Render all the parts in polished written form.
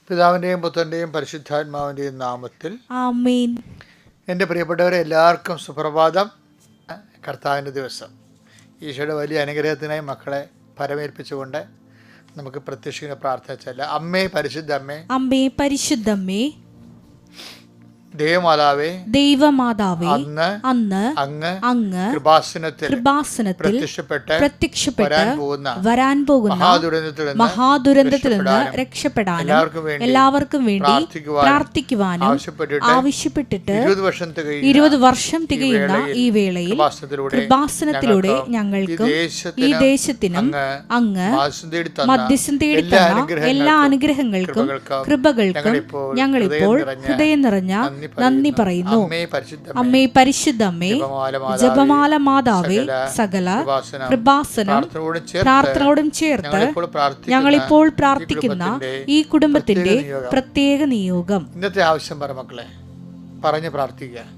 പിതാവിൻ്റെയും പുത്രൻ്റെയും പരിശുദ്ധാത്മാവിൻ്റെയും നാമത്തിൽ ആമേൻ. എൻ്റെ പ്രിയപ്പെട്ടവരെ എല്ലാവർക്കും സുപ്രഭാതം. കർത്താവിൻ്റെ ദിവസം ഈശോയുടെ വലിയ അനുഗ്രഹത്തിനായി മക്കളെ പരമേൽപ്പിച്ചുകൊണ്ട് നമുക്ക് പ്രത്യക്ഷിക്കുന്ന പ്രാർത്ഥിച്ചല്ല. അമ്മേ പരിശുദ്ധ അമ്മേ, അമ്മേ പരിശുദ്ധമ്മേ, ദൈവമാതാവേ, അന്ന് അങ്ങ് കൃപാസനത്തിൽ പ്രത്യക്ഷപ്പെട്ട് വരാൻ പോകുന്ന മഹാദുരന്തത്തിൽ നിന്ന് രക്ഷപ്പെടാനും എല്ലാവർക്കും വേണ്ടി പ്രാർത്ഥിക്കുവാനും ആവശ്യപ്പെട്ടിട്ട് 20 വർഷം തികയുന്ന ഈ വേളയിൽ കൃപാസനത്തിലൂടെ ഞങ്ങൾക്കും ഈ ദേശത്തിനും അങ്ങ് മധ്യസ്ഥം തേടി തന്ന എല്ലാ അനുഗ്രഹങ്ങൾക്കും കൃപകൾക്കും ഞങ്ങളിപ്പോൾ ഹൃദയം നിറഞ്ഞ നന്ദി പറയുന്നു. അമ്മേ പരിശുദ്ധമ്മേ, ജപമാല മാതാവേ, സകല കൃപാസനം പ്രാർത്ഥനയോടും ചേർത്ത് ഞങ്ങളിപ്പോൾ പ്രാർത്ഥിക്കുന്ന ഈ കുടുംബത്തിന്റെ പ്രത്യേക നിയോഗം. ഇന്നത്തെ ആവശ്യം പറ മക്കളെ, പറഞ്ഞ് പ്രാർത്ഥിക്കുക.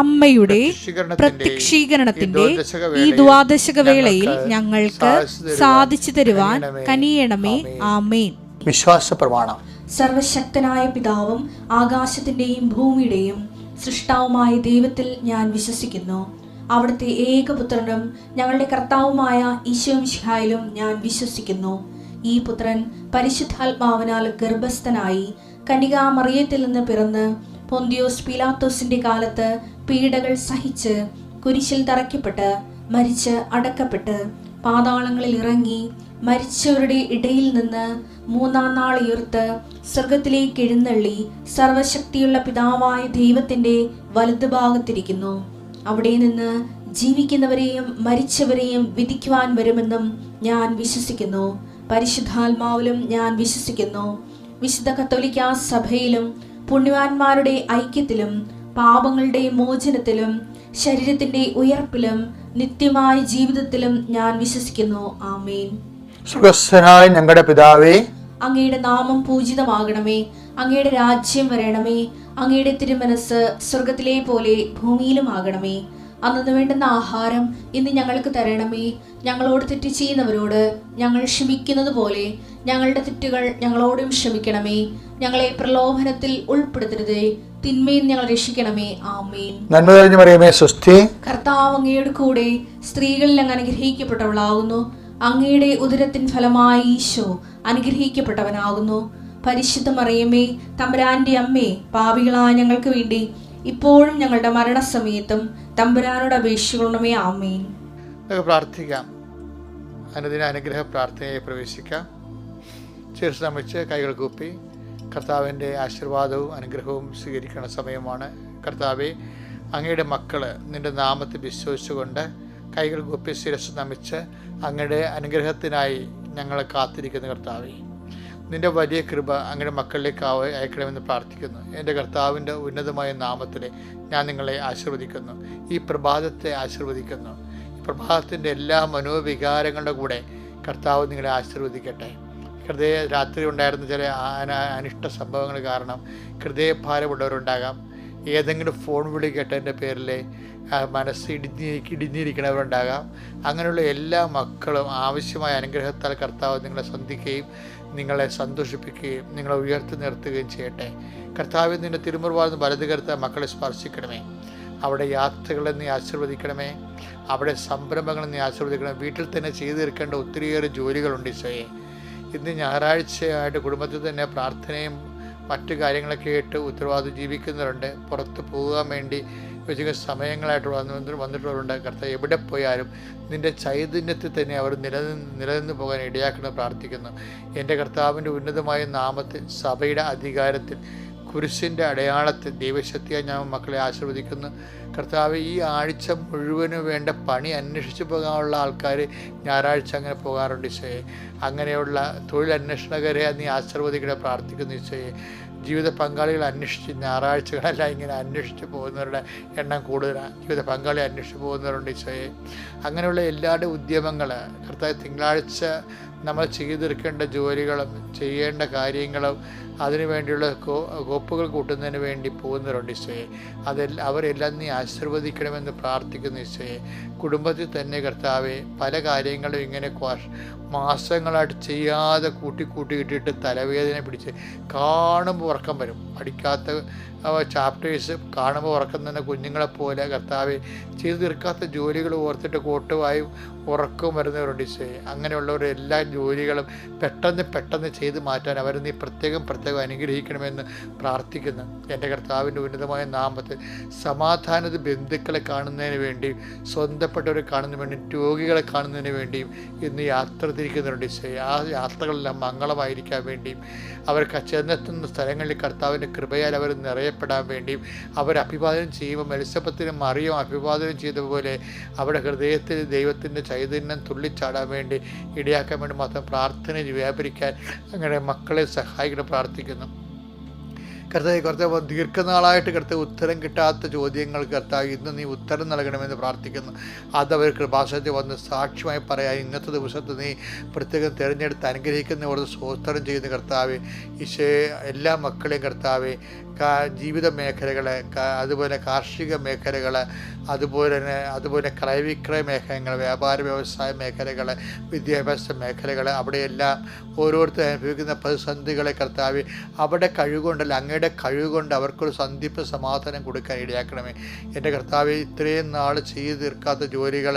അമ്മയുടെ പ്രത്യക്ഷീകരണത്തിന്റെ ഈ ദ്വാദശക വേളയിൽ ഞങ്ങൾക്ക് സാധിച്ചു തരുവാൻ കനിയണമേ. ആമേൻ. വിശ്വാസ പ്രമാണം. സർവശക്തനായ പിതാവും ആകാശത്തിന്റെയും ഭൂമിയുടെയും സൃഷ്ടാവുമായ ദൈവത്തിൽ ഞാൻ വിശ്വസിക്കുന്നു. അവിടുത്തെ ഏകപുത്രനും ഞങ്ങളുടെ കർത്താവുമായ ഈശോ മിശിഹായിലും ഞാൻ വിശ്വസിക്കുന്നു. ഈ പുത്രൻ പരിശുദ്ധാത്മാവിനാൽ ഗർഭസ്ഥനായി കന്യകാമറിയത്തിൽ നിന്ന് പിറന്ന് പൊന്തിയോസ് പീലാത്തോസിന്റെ കാലത്ത് പീഡകൾ സഹിച്ച് കുരിശിൽ തറയ്ക്കപ്പെട്ട് മരിച്ച് അടക്കപ്പെട്ട് പാതാളങ്ങളിൽ ഇറങ്ങി മരിച്ചവരുടെ ഇടയിൽ നിന്ന് 3-ാം നാൾ ഉയർത്ത് സ്വർഗത്തിലേക്ക് എഴുന്നള്ളി സർവശക്തിയുള്ള പിതാവായ ദൈവത്തിന്റെ വലതുഭാഗത്തിരിക്കുന്നു. അവിടെ നിന്ന് ജീവിക്കുന്നവരെയും മരിച്ചവരെയും വിധിക്കുവാൻ വരുമെന്നും ഞാൻ വിശ്വസിക്കുന്നു. പരിശുദ്ധാത്മാവിലും ഞാൻ വിശ്വസിക്കുന്നു. വിശുദ്ധ കത്തോലിക്കാ സഭയിലും പുണ്യവാന്മാരുടെ ഐക്യത്തിലും പാപങ്ങളുടെ മോചനത്തിലും ശരീരത്തിന്റെ ഉയർപ്പിലും നിത്യമായ ജീവിതത്തിലും ഞാൻ വിശ്വസിക്കുന്നു. ആമേൻ. സ്വർഗ്ഗസ്ഥനായ ഞങ്ങളുടെ പിതാവേ, അങ്ങയുടെ നാമം പൂജിതമാകണമേ. അങ്ങയുടെ രാജ്യം വരണമേ. അങ്ങയുടെ തിരുമനസ് സ്വർഗത്തിലെ പോലെ ഭൂമിയിലും ആകണമേ. അന്നു വേണ്ടുന്ന ആഹാരം ഇന്ന് ഞങ്ങൾക്ക് തരണമേ. ഞങ്ങളോട് തെറ്റ് ചെയ്യുന്നവരോട് ഞങ്ങൾ ക്ഷമിക്കുന്നത് പോലെ ഞങ്ങളുടെ തെറ്റുകൾ ഞങ്ങളോടും ക്ഷമിക്കണമേ. ഞങ്ങളെ പ്രലോഭനത്തിൽ ഉൾപ്പെടുത്തരുതേ, തിന്മയിൽ ഞങ്ങൾ രക്ഷിക്കണമേ. ആമേൻ. നന്മ നിറഞ്ഞ മറിയമേ, സ്വസ്തി. കർത്താവ് അങ്ങയുടെ കൂടെ സ്ത്രീകളിൽ അങ്ങ് അനുഗ്രഹിക്കപ്പെട്ടവളാകുന്നു. അങ്ങയുടെ ഉദരത്തിൻ ഫലമായി ഈശോ അനുഗ്രഹിക്കപ്പെട്ടവനാകുന്നു. പരിശുദ്ധ മറിയമേ, തമ്പുരാന്റെ അമ്മേ, പാപികളായ ഞങ്ങൾക്ക് വേണ്ടി ഇപ്പോഴും ഞങ്ങളുടെ മരണസമയത്തും തമ്പുരാനോട് അപേക്ഷിക്കണമേ. ആമേൻ. പ്രാർത്ഥിക്കാം. അനുദിന അനുഗ്രഹ പ്രാർത്ഥനയെ പ്രവേശിക്കാം. ശിരസ്സ് നമിച്ച് കൈകൾ കൂപ്പി കർത്താവിൻ്റെ ആശീർവാദവും അനുഗ്രഹവും സ്വീകരിക്കുന്ന സമയമാണ്. കർത്താവെ, അങ്ങയുടെ മക്കൾ നിൻ്റെ നാമത്തിൽ വിശ്വസിച്ചുകൊണ്ട് കൈകൾ കൂപ്പി ശിരസ്സ് നമിച്ച് അങ്ങയുടെ അനുഗ്രഹത്തിനായി ഞങ്ങളെ കാത്തിരിക്കുന്ന കർത്താവെ, നിൻ്റെ വലിയ കൃപ അങ്ങയുടെ മക്കളിലേക്ക് അയക്കണമെന്ന് പ്രാർത്ഥിക്കുന്നു. എൻ്റെ കർത്താവിൻ്റെ ഉന്നതമായ നാമത്തിൽ ഞാൻ നിങ്ങളെ ആശീർവദിക്കുന്നു. ഈ പ്രഭാതത്തെ ആശീർവദിക്കുന്നു. ഈ പ്രഭാതത്തിൻ്റെ എല്ലാ മനോവികാരങ്ങളുടെ കൂടെ കർത്താവ് നിങ്ങളെ ആശീർവദിക്കട്ടെ. രാത്രി ഉണ്ടായിരുന്ന ചില അനിഷ്ട സംഭവങ്ങൾ കാരണം ഹൃദയഭാരമുള്ളവരുണ്ടാകാം. ഏതെങ്കിലും ഫോൺ വിളി കേട്ടതിൻ്റെ പേരിൽ മനസ്സ് ഇടിഞ്ഞിരിക്കുന്നവരുണ്ടാകാം. അങ്ങനെയുള്ള എല്ലാ മക്കളും ആവശ്യമായ അനുഗ്രഹത്താൽ കർത്താവ് നിങ്ങളെ സന്ധിക്കുകയും നിങ്ങളെ സന്തോഷിപ്പിക്കുകയും നിങ്ങളെ ഉയർത്തി നിർത്തുകയും ചെയ്യട്ടെ. കർത്താവിൽ നിൻ്റെ തിരുമുറുവാർന്ന് വലത് കരുത്ത മക്കളെ സ്പർശിക്കണമേ. അവിടെ യാത്രകളെ നീ ആശീർവദിക്കണമേ. അവിടെ സംരംഭങ്ങളെ നീ ആശീർവദിക്കണമേ. വീട്ടിൽ തന്നെ ചെയ്തു തീർക്കേണ്ട ഒത്തിരിയേറെ ജോലികളുണ്ട് ഈശോയെ. ഇന്ന് ഞായറാഴ്ചയായിട്ട് കുടുംബത്തിൽ തന്നെ പ്രാർത്ഥനയും മറ്റു കാര്യങ്ങളൊക്കെ ആയിട്ട് ഉത്തരവാദിത്വം ജീവിക്കുന്നവരുണ്ട്. പുറത്ത് പോകാൻ വേണ്ടി വെച്ച സമയങ്ങളായിട്ട് വന്നിട്ടുള്ളവരുണ്ട്. കർത്താവ് എവിടെ പോയാലും നിൻ്റെ ചൈതന്യത്തിൽ തന്നെ അവർ നിലനിന്ന് പോകാൻ ഇടയാക്കണമെന്ന് പ്രാർത്ഥിക്കുന്നു. എൻ്റെ കർത്താവിൻ്റെ ഉന്നതമായ നാമത്തിൽ സഭയുടെ അധികാരത്തിൽ കുരിശിൻ്റെ അടയാളത്തിൽ ദൈവശക്തിയായി ഞാൻ മക്കളെ ആശീർവദിക്കുന്നു. കർത്താവ്, ഈ ആഴ്ച മുഴുവനും വേണ്ട പണി അന്വേഷിച്ച് പോകാനുള്ള ആൾക്കാർ ഞായറാഴ്ച അങ്ങനെ പോകാറുണ്ട് ഈശോയെ. അങ്ങനെയുള്ള തൊഴിലന്വേഷണകരെ നീ ആശീർവദിക്കണേ പ്രാർത്ഥിക്കുന്നു ഈശോയെ. ജീവിത പങ്കാളികൾ അന്വേഷിച്ച് ഞായറാഴ്ചകളെല്ലാം ഇങ്ങനെ അന്വേഷിച്ച് പോകുന്നവരുടെ എണ്ണം കൂടുതലാണ്. ജീവിത പങ്കാളി അന്വേഷിച്ച് പോകുന്നവരുണ്ട് ഈശോയെ. അങ്ങനെയുള്ള എല്ലാവരുടെയും ഉദ്യമങ്ങൾ കർത്താവ്, തിങ്കളാഴ്ച നമ്മൾ ചെയ്തെടുക്കേണ്ട ജോലികളും ചെയ്യേണ്ട കാര്യങ്ങളും അതിനുവേണ്ടിയുള്ള കോപ്പുകൾ കൂട്ടുന്നതിന് വേണ്ടി പോകുന്നവരുണ്ട് ഈശോയെ. അവരെല്ലാം നീ ആശീർവദിക്കണമെന്ന് പ്രാർത്ഥിക്കുന്നു ഈശോയെ. കുടുംബത്തിൽ തന്നെ കർത്താവെ, പല കാര്യങ്ങളും ഇങ്ങനെ മാസങ്ങളായിട്ട് ചെയ്യാതെ കൂട്ടിയിട്ടിട്ട് തലവേദന പിടിച്ച് കാണുമ്പോൾ ഉറക്കം വരും. പഠിക്കാത്ത ചാപ്റ്റേഴ്സ് കാണുമ്പോൾ ഉറക്കം തന്നെ കുഞ്ഞുങ്ങളെപ്പോലെ കർത്താവെ, ചെയ്തു തീർക്കാത്ത ജോലികൾ ഓർത്തിട്ട് കോട്ടുവായും ഉറക്കവും വരുന്നവരുണ്ട് ഈശോയെ. അങ്ങനെയുള്ളവർ എല്ലാ ജോലികളും പെട്ടെന്ന് ചെയ്ത് മാറ്റാൻ അവർ നീ പ്രത്യേകം അനുഗ്രഹിക്കണമെന്ന് പ്രാർത്ഥിക്കുന്നു. എൻ്റെ കർത്താവിൻ്റെ ഉന്നതമായ നാമത്തിൽ സമാധാനത ബന്ധുക്കളെ കാണുന്നതിന് വേണ്ടിയും സ്വന്തപ്പെട്ടവരെ കാണുന്നതിന് വേണ്ടിയും രോഗികളെ കാണുന്നതിന് വേണ്ടിയും ഇന്ന് യാത്ര തിരിക്കുന്നുണ്ട് ഈശോയെ. ആ യാത്രകളെല്ലാം മംഗളമായിരിക്കാൻ വേണ്ടിയും അവർ ചെന്നെത്തുന്ന സ്ഥലങ്ങളിൽ കർത്താവിൻ്റെ കൃപയാൽ അവർ നിറയപ്പെടാൻ വേണ്ടിയും അവർ അഭിവാദനം ചെയ്യുമ്പോൾ എലിസബത്തിനും മറിയം അഭിവാദനം ചെയ്തതുപോലെ അവരുടെ ഹൃദയത്തിൽ ദൈവത്തിൻ്റെ ചൈതന്യം തുള്ളിച്ചാടാൻ വേണ്ടി ഇടയാക്കാൻ വേണ്ടി മാത്രം പ്രാർത്ഥന വ്യാപരിക്കാൻ അങ്ങനെ മക്കളെ സഹായിക്കണം പ്രാർത്ഥിക്കുന്നു. കർത്താവ് ദീർഘനാളായിട്ട് ഉത്തരം കിട്ടാത്ത ചോദ്യങ്ങൾ കർത്താവ് ഇന്ന് നീ ഉത്തരം നൽകണമെന്ന് പ്രാർത്ഥിക്കുന്നു. അതവർ കൃപാസനത്തിൽ വന്ന് സാക്ഷ്യമായി പറയാൻ ഇന്നത്തെ ദിവസത്തെ നീ പ്രത്യേകം തിരഞ്ഞെടുത്ത് അനുഗ്രഹിക്കുന്നവർക്ക് സ്തോത്രം ചെയ്യുന്ന കർത്താവ്. ഈശോയെ, എല്ലാ മക്കളെയും കർത്താവ് ജീവിത മേഖലകൾ, അതുപോലെ കാർഷിക മേഖലകൾ, അതുപോലെ ക്രയവിക്രയ മേഖലകൾ, വ്യാപാര വ്യവസായ മേഖലകൾ, വിദ്യാഭ്യാസ മേഖലകൾ, അവിടെയെല്ലാം ഓരോരുത്തർ അനുഭവിക്കുന്ന പ്രതിസന്ധികളെ കർത്താവ് അവിടെ കഴിവുകൊണ്ടല്ല അങ്ങയുടെ കഴിവുകൊണ്ട് അവർക്കൊരു സന്ധിപ്പ് സമാധാനം കൊടുക്കാൻ ഇടയാക്കണമേ. എൻ്റെ കർത്താവ്, ഇത്രയും നാൾ ചെയ്ത് തീർക്കാത്ത ജോലികൾ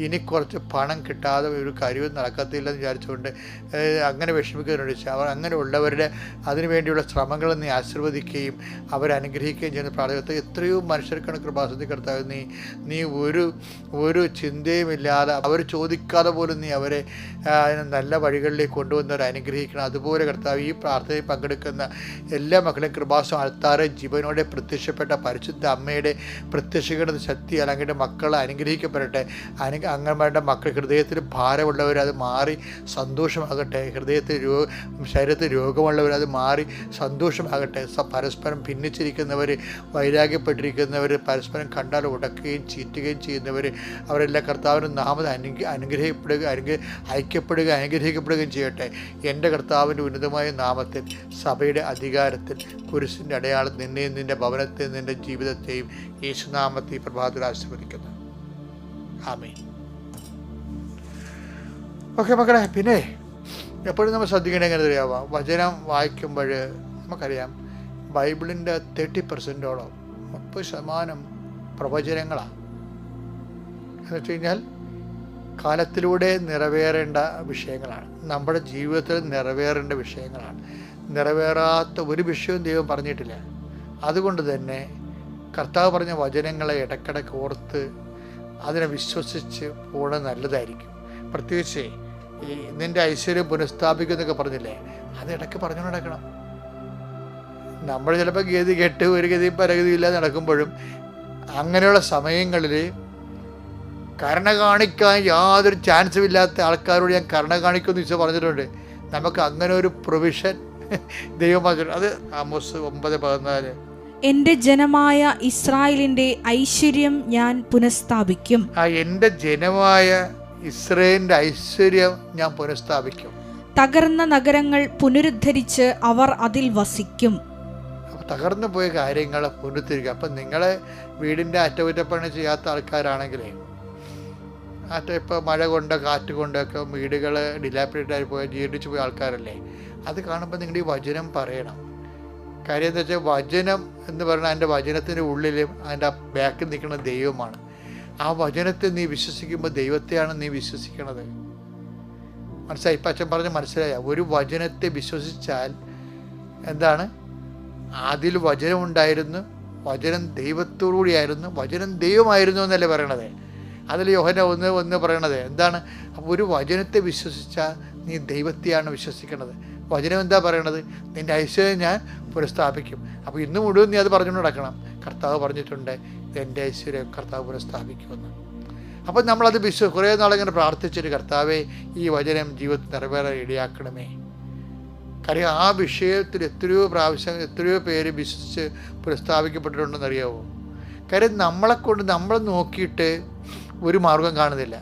ഇനി കുറച്ച് പണം കിട്ടാതെ ഒരു കാര്യവും നടക്കത്തില്ലെന്ന് വിചാരിച്ചുകൊണ്ട് അങ്ങനെ വിഷമിക്കുന്നുണ്ട്. അവർ അങ്ങനെയുള്ളവരുടെ അതിനുവേണ്ടിയുള്ള ശ്രമങ്ങൾ നീ ആശീർവദിക്കുകയും അവരനുഗ്രഹിക്കുകയും ചെയ്യുന്ന പ്രാർത്ഥന. എത്രയോ മനുഷ്യർക്കാണ് കൃപാസനത്തിൽ കർത്താവ് നീ ഒരു ചിന്തയുമില്ലാതെ അവർ ചോദിക്കാതെ പോലും നീ അവരെ നല്ല വഴികളിലേക്ക് കൊണ്ടുവന്നവരെ അനുഗ്രഹിക്കണം. അതുപോലെ കർത്താവ്, ഈ പ്രാർത്ഥനയിൽ പങ്കെടുക്കുന്ന എല്ലാ മക്കളെയും കൃപാസനം അൾത്താറെ ജീവനോടെ പ്രത്യക്ഷപ്പെട്ട പരിശുദ്ധ അമ്മയുടെ പ്രത്യക്ഷീകരണ ശക്തി അല്ലെങ്കിൽ മക്കൾ അനുഗ്രഹിക്കപ്പെടട്ടെ. അങ്ങന്മാരുടെ മക്കൾ ഹൃദയത്തിൽ ഭാരമുള്ളവർ അത് മാറി സന്തോഷമാകട്ടെ. ശരീരത്തിൽ രോഗമുള്ളവർ അത് മാറി സന്തോഷമാകട്ടെ. പരസ്പരം ഭിന്നിച്ചിരിക്കുന്നവർ, വൈരാഗ്യപ്പെട്ടിരിക്കുന്നവർ, പരസ്പരം കണ്ടാൽ ഉടക്കുകയും ചീറ്റുകയും ചെയ്യുന്നവർ, അവരെല്ലാം കർത്താവിൻ്റെ നാമത്തിൽ അനുഗ്രഹിക്കപ്പെടുകയും ചെയ്യട്ടെ. എൻ്റെ കർത്താവിൻ്റെ ഉന്നതമായ നാമത്തിൽ സഭയുടെ അധികാരത്തിൽ കുരിശിൻ്റെ അടയാളം നിന്നെയും നിൻ്റെ ഭവനത്തെയും നിൻ്റെ ജീവിതത്തെയും യേശുനാമത്തിൽ ഈ പ്രഭാതത്തിൽ ആശീർവദിക്കുന്നു. ആമേൻ. ഓക്കെ മക്കളെ, പിന്നെ എപ്പോഴും നമ്മൾ ശ്രദ്ധിക്കേണ്ടത് എങ്ങനെ അറിയാവാം? വചനം വായിക്കുമ്പോൾ നമുക്കറിയാം ബൈബിളിൻ്റെ 30% 30% പ്രവചനങ്ങളാണ്. എന്ന് വെച്ച് കഴിഞ്ഞാൽ കാലത്തിലൂടെ നിറവേറേണ്ട വിഷയങ്ങളാണ്, നമ്മുടെ ജീവിതത്തിൽ നിറവേറേണ്ട വിഷയങ്ങളാണ്. നിറവേറാത്ത ഒരു വിഷയവും ദൈവം പറഞ്ഞിട്ടില്ല. അതുകൊണ്ട് തന്നെ കർത്താവ് പറഞ്ഞ വചനങ്ങളെ ഇടയ്ക്കിടയ്ക്ക് ഓർത്ത് അതിനെ വിശ്വസിച്ച് പോകണത് നല്ലതായിരിക്കും. പ്രത്യേകിച്ച് ഈ നിൻ്റെ ഐശ്വര്യം പുനഃസ്ഥാപിക്കുമെന്നൊക്കെ പറഞ്ഞില്ലേ, അത് ഇടയ്ക്ക് പറഞ്ഞു നടക്കണം. നമ്മൾ ചിലപ്പോൾ ഗതി കെട്ട് ഒരു ഗതിയും പരഗതിയും ഇല്ലാതെ നടക്കുമ്പോഴും അങ്ങനെയുള്ള സമയങ്ങളിൽ കരുണ കാണിക്കാൻ യാതൊരു ചാൻസും ഇല്ലാത്ത ആൾക്കാരോട് ഞാൻ കരുണ കാണിക്കുമെന്ന് ഈശോ പറഞ്ഞിട്ടുണ്ട്. നമുക്ക് അങ്ങനെ ഒരു പ്രൊവിഷൻ ദൈവം പറഞ്ഞിട്ടുണ്ട്. അത് ആമോസ് 9:14. എൻ്റെ ജനമായ ഇസ്രായേലിൻ്റെ ഐശ്വര്യം ഞാൻ പുനഃസ്ഥാപിക്കും. എൻ്റെ ജനമായ ഇസ്രായേലിൻ്റെ ഐശ്വര്യം ഞാൻ പുനഃസ്ഥാപിക്കും. തകർന്ന നഗരങ്ങൾ പുനരുദ്ധരിച്ച് അവർ അതിൽ വസിക്കും. തകർന്നു പോയ കാര്യങ്ങൾ പുനരുദ്ധരിക്കുക. അപ്പം നിങ്ങളെ വീടിൻ്റെ അറ്റകുറ്റപ്പണി ചെയ്യാത്ത ആൾക്കാരാണെങ്കിലേ, ഇപ്പോൾ മഴ കൊണ്ട് കാറ്റ് കൊണ്ടൊക്കെ വീടുകൾ ഡിലാപ്പിഡേറ്റായി പോയ ജീർണിച്ചു പോയ ആൾക്കാരല്ലേ, അത് കാണുമ്പോൾ നിങ്ങൾ ഈ വചനം പറയണം. കാര്യം എന്താ വെച്ചാൽ വചനം എന്ന് പറഞ്ഞാൽ അതിൻ്റെ വചനത്തിൻ്റെ ഉള്ളിലും അതിൻ്റെ ബാക്കിൽ നിൽക്കുന്ന ദൈവമാണ്. ആ വചനത്തെ നീ വിശ്വസിക്കുമ്പോൾ ദൈവത്തെയാണ് നീ വിശ്വസിക്കണത്. മനസ്സിലായി? ഇപ്പം അച്ഛൻ പറഞ്ഞ് മനസ്സിലായ ഒരു വചനത്തെ വിശ്വസിച്ചാൽ എന്താണ്? അതിൽ വചനമുണ്ടായിരുന്നു, വചനം ദൈവത്തോടുകൂടിയായിരുന്നു, വചനം ദൈവമായിരുന്നു എന്നല്ലേ പറയണത്. അതിൽ യോഹന്നാൻ 1:1 പറയണത് എന്താണ്? അപ്പോൾ ഒരു വചനത്തെ വിശ്വസിച്ചാൽ നീ ദൈവത്തെയാണ് വിശ്വസിക്കണത്. വചനം എന്താ പറയണത്? നിൻ്റെ ഐശ്വര്യം ഞാൻ പുനഃസ്ഥാപിക്കും. അപ്പോൾ ഇന്ന് മുഴുവൻ നീ അത് പറഞ്ഞുകൊണ്ട് നടക്കണം. കർത്താവ് പറഞ്ഞിട്ടുണ്ട്, എൻ്റെ ഐശ്വര്യം കർത്താവ് പുനഃസ്ഥാപിക്കുമെന്ന്. അപ്പം നമ്മളത് കുറേ നാളിങ്ങനെ പ്രാർത്ഥിച്ചിട്ട്, കർത്താവെ ഈ വചനം ജീവിതത്തിൽ നിറവേറാൻ ഇടയാക്കണമേ. കാര്യം ആ വിഷയത്തിൽ എത്രയോ പ്രാവശ്യം എത്രയോ പേര് വിശ്വസിച്ച് പുനഃസ്ഥാപിക്കപ്പെട്ടിട്ടുണ്ടെന്ന് അറിയാമോ? കാര്യം നമ്മളെക്കൊണ്ട് നമ്മൾ നോക്കിയിട്ട് ഒരു മാർഗം കാണുന്നില്ല.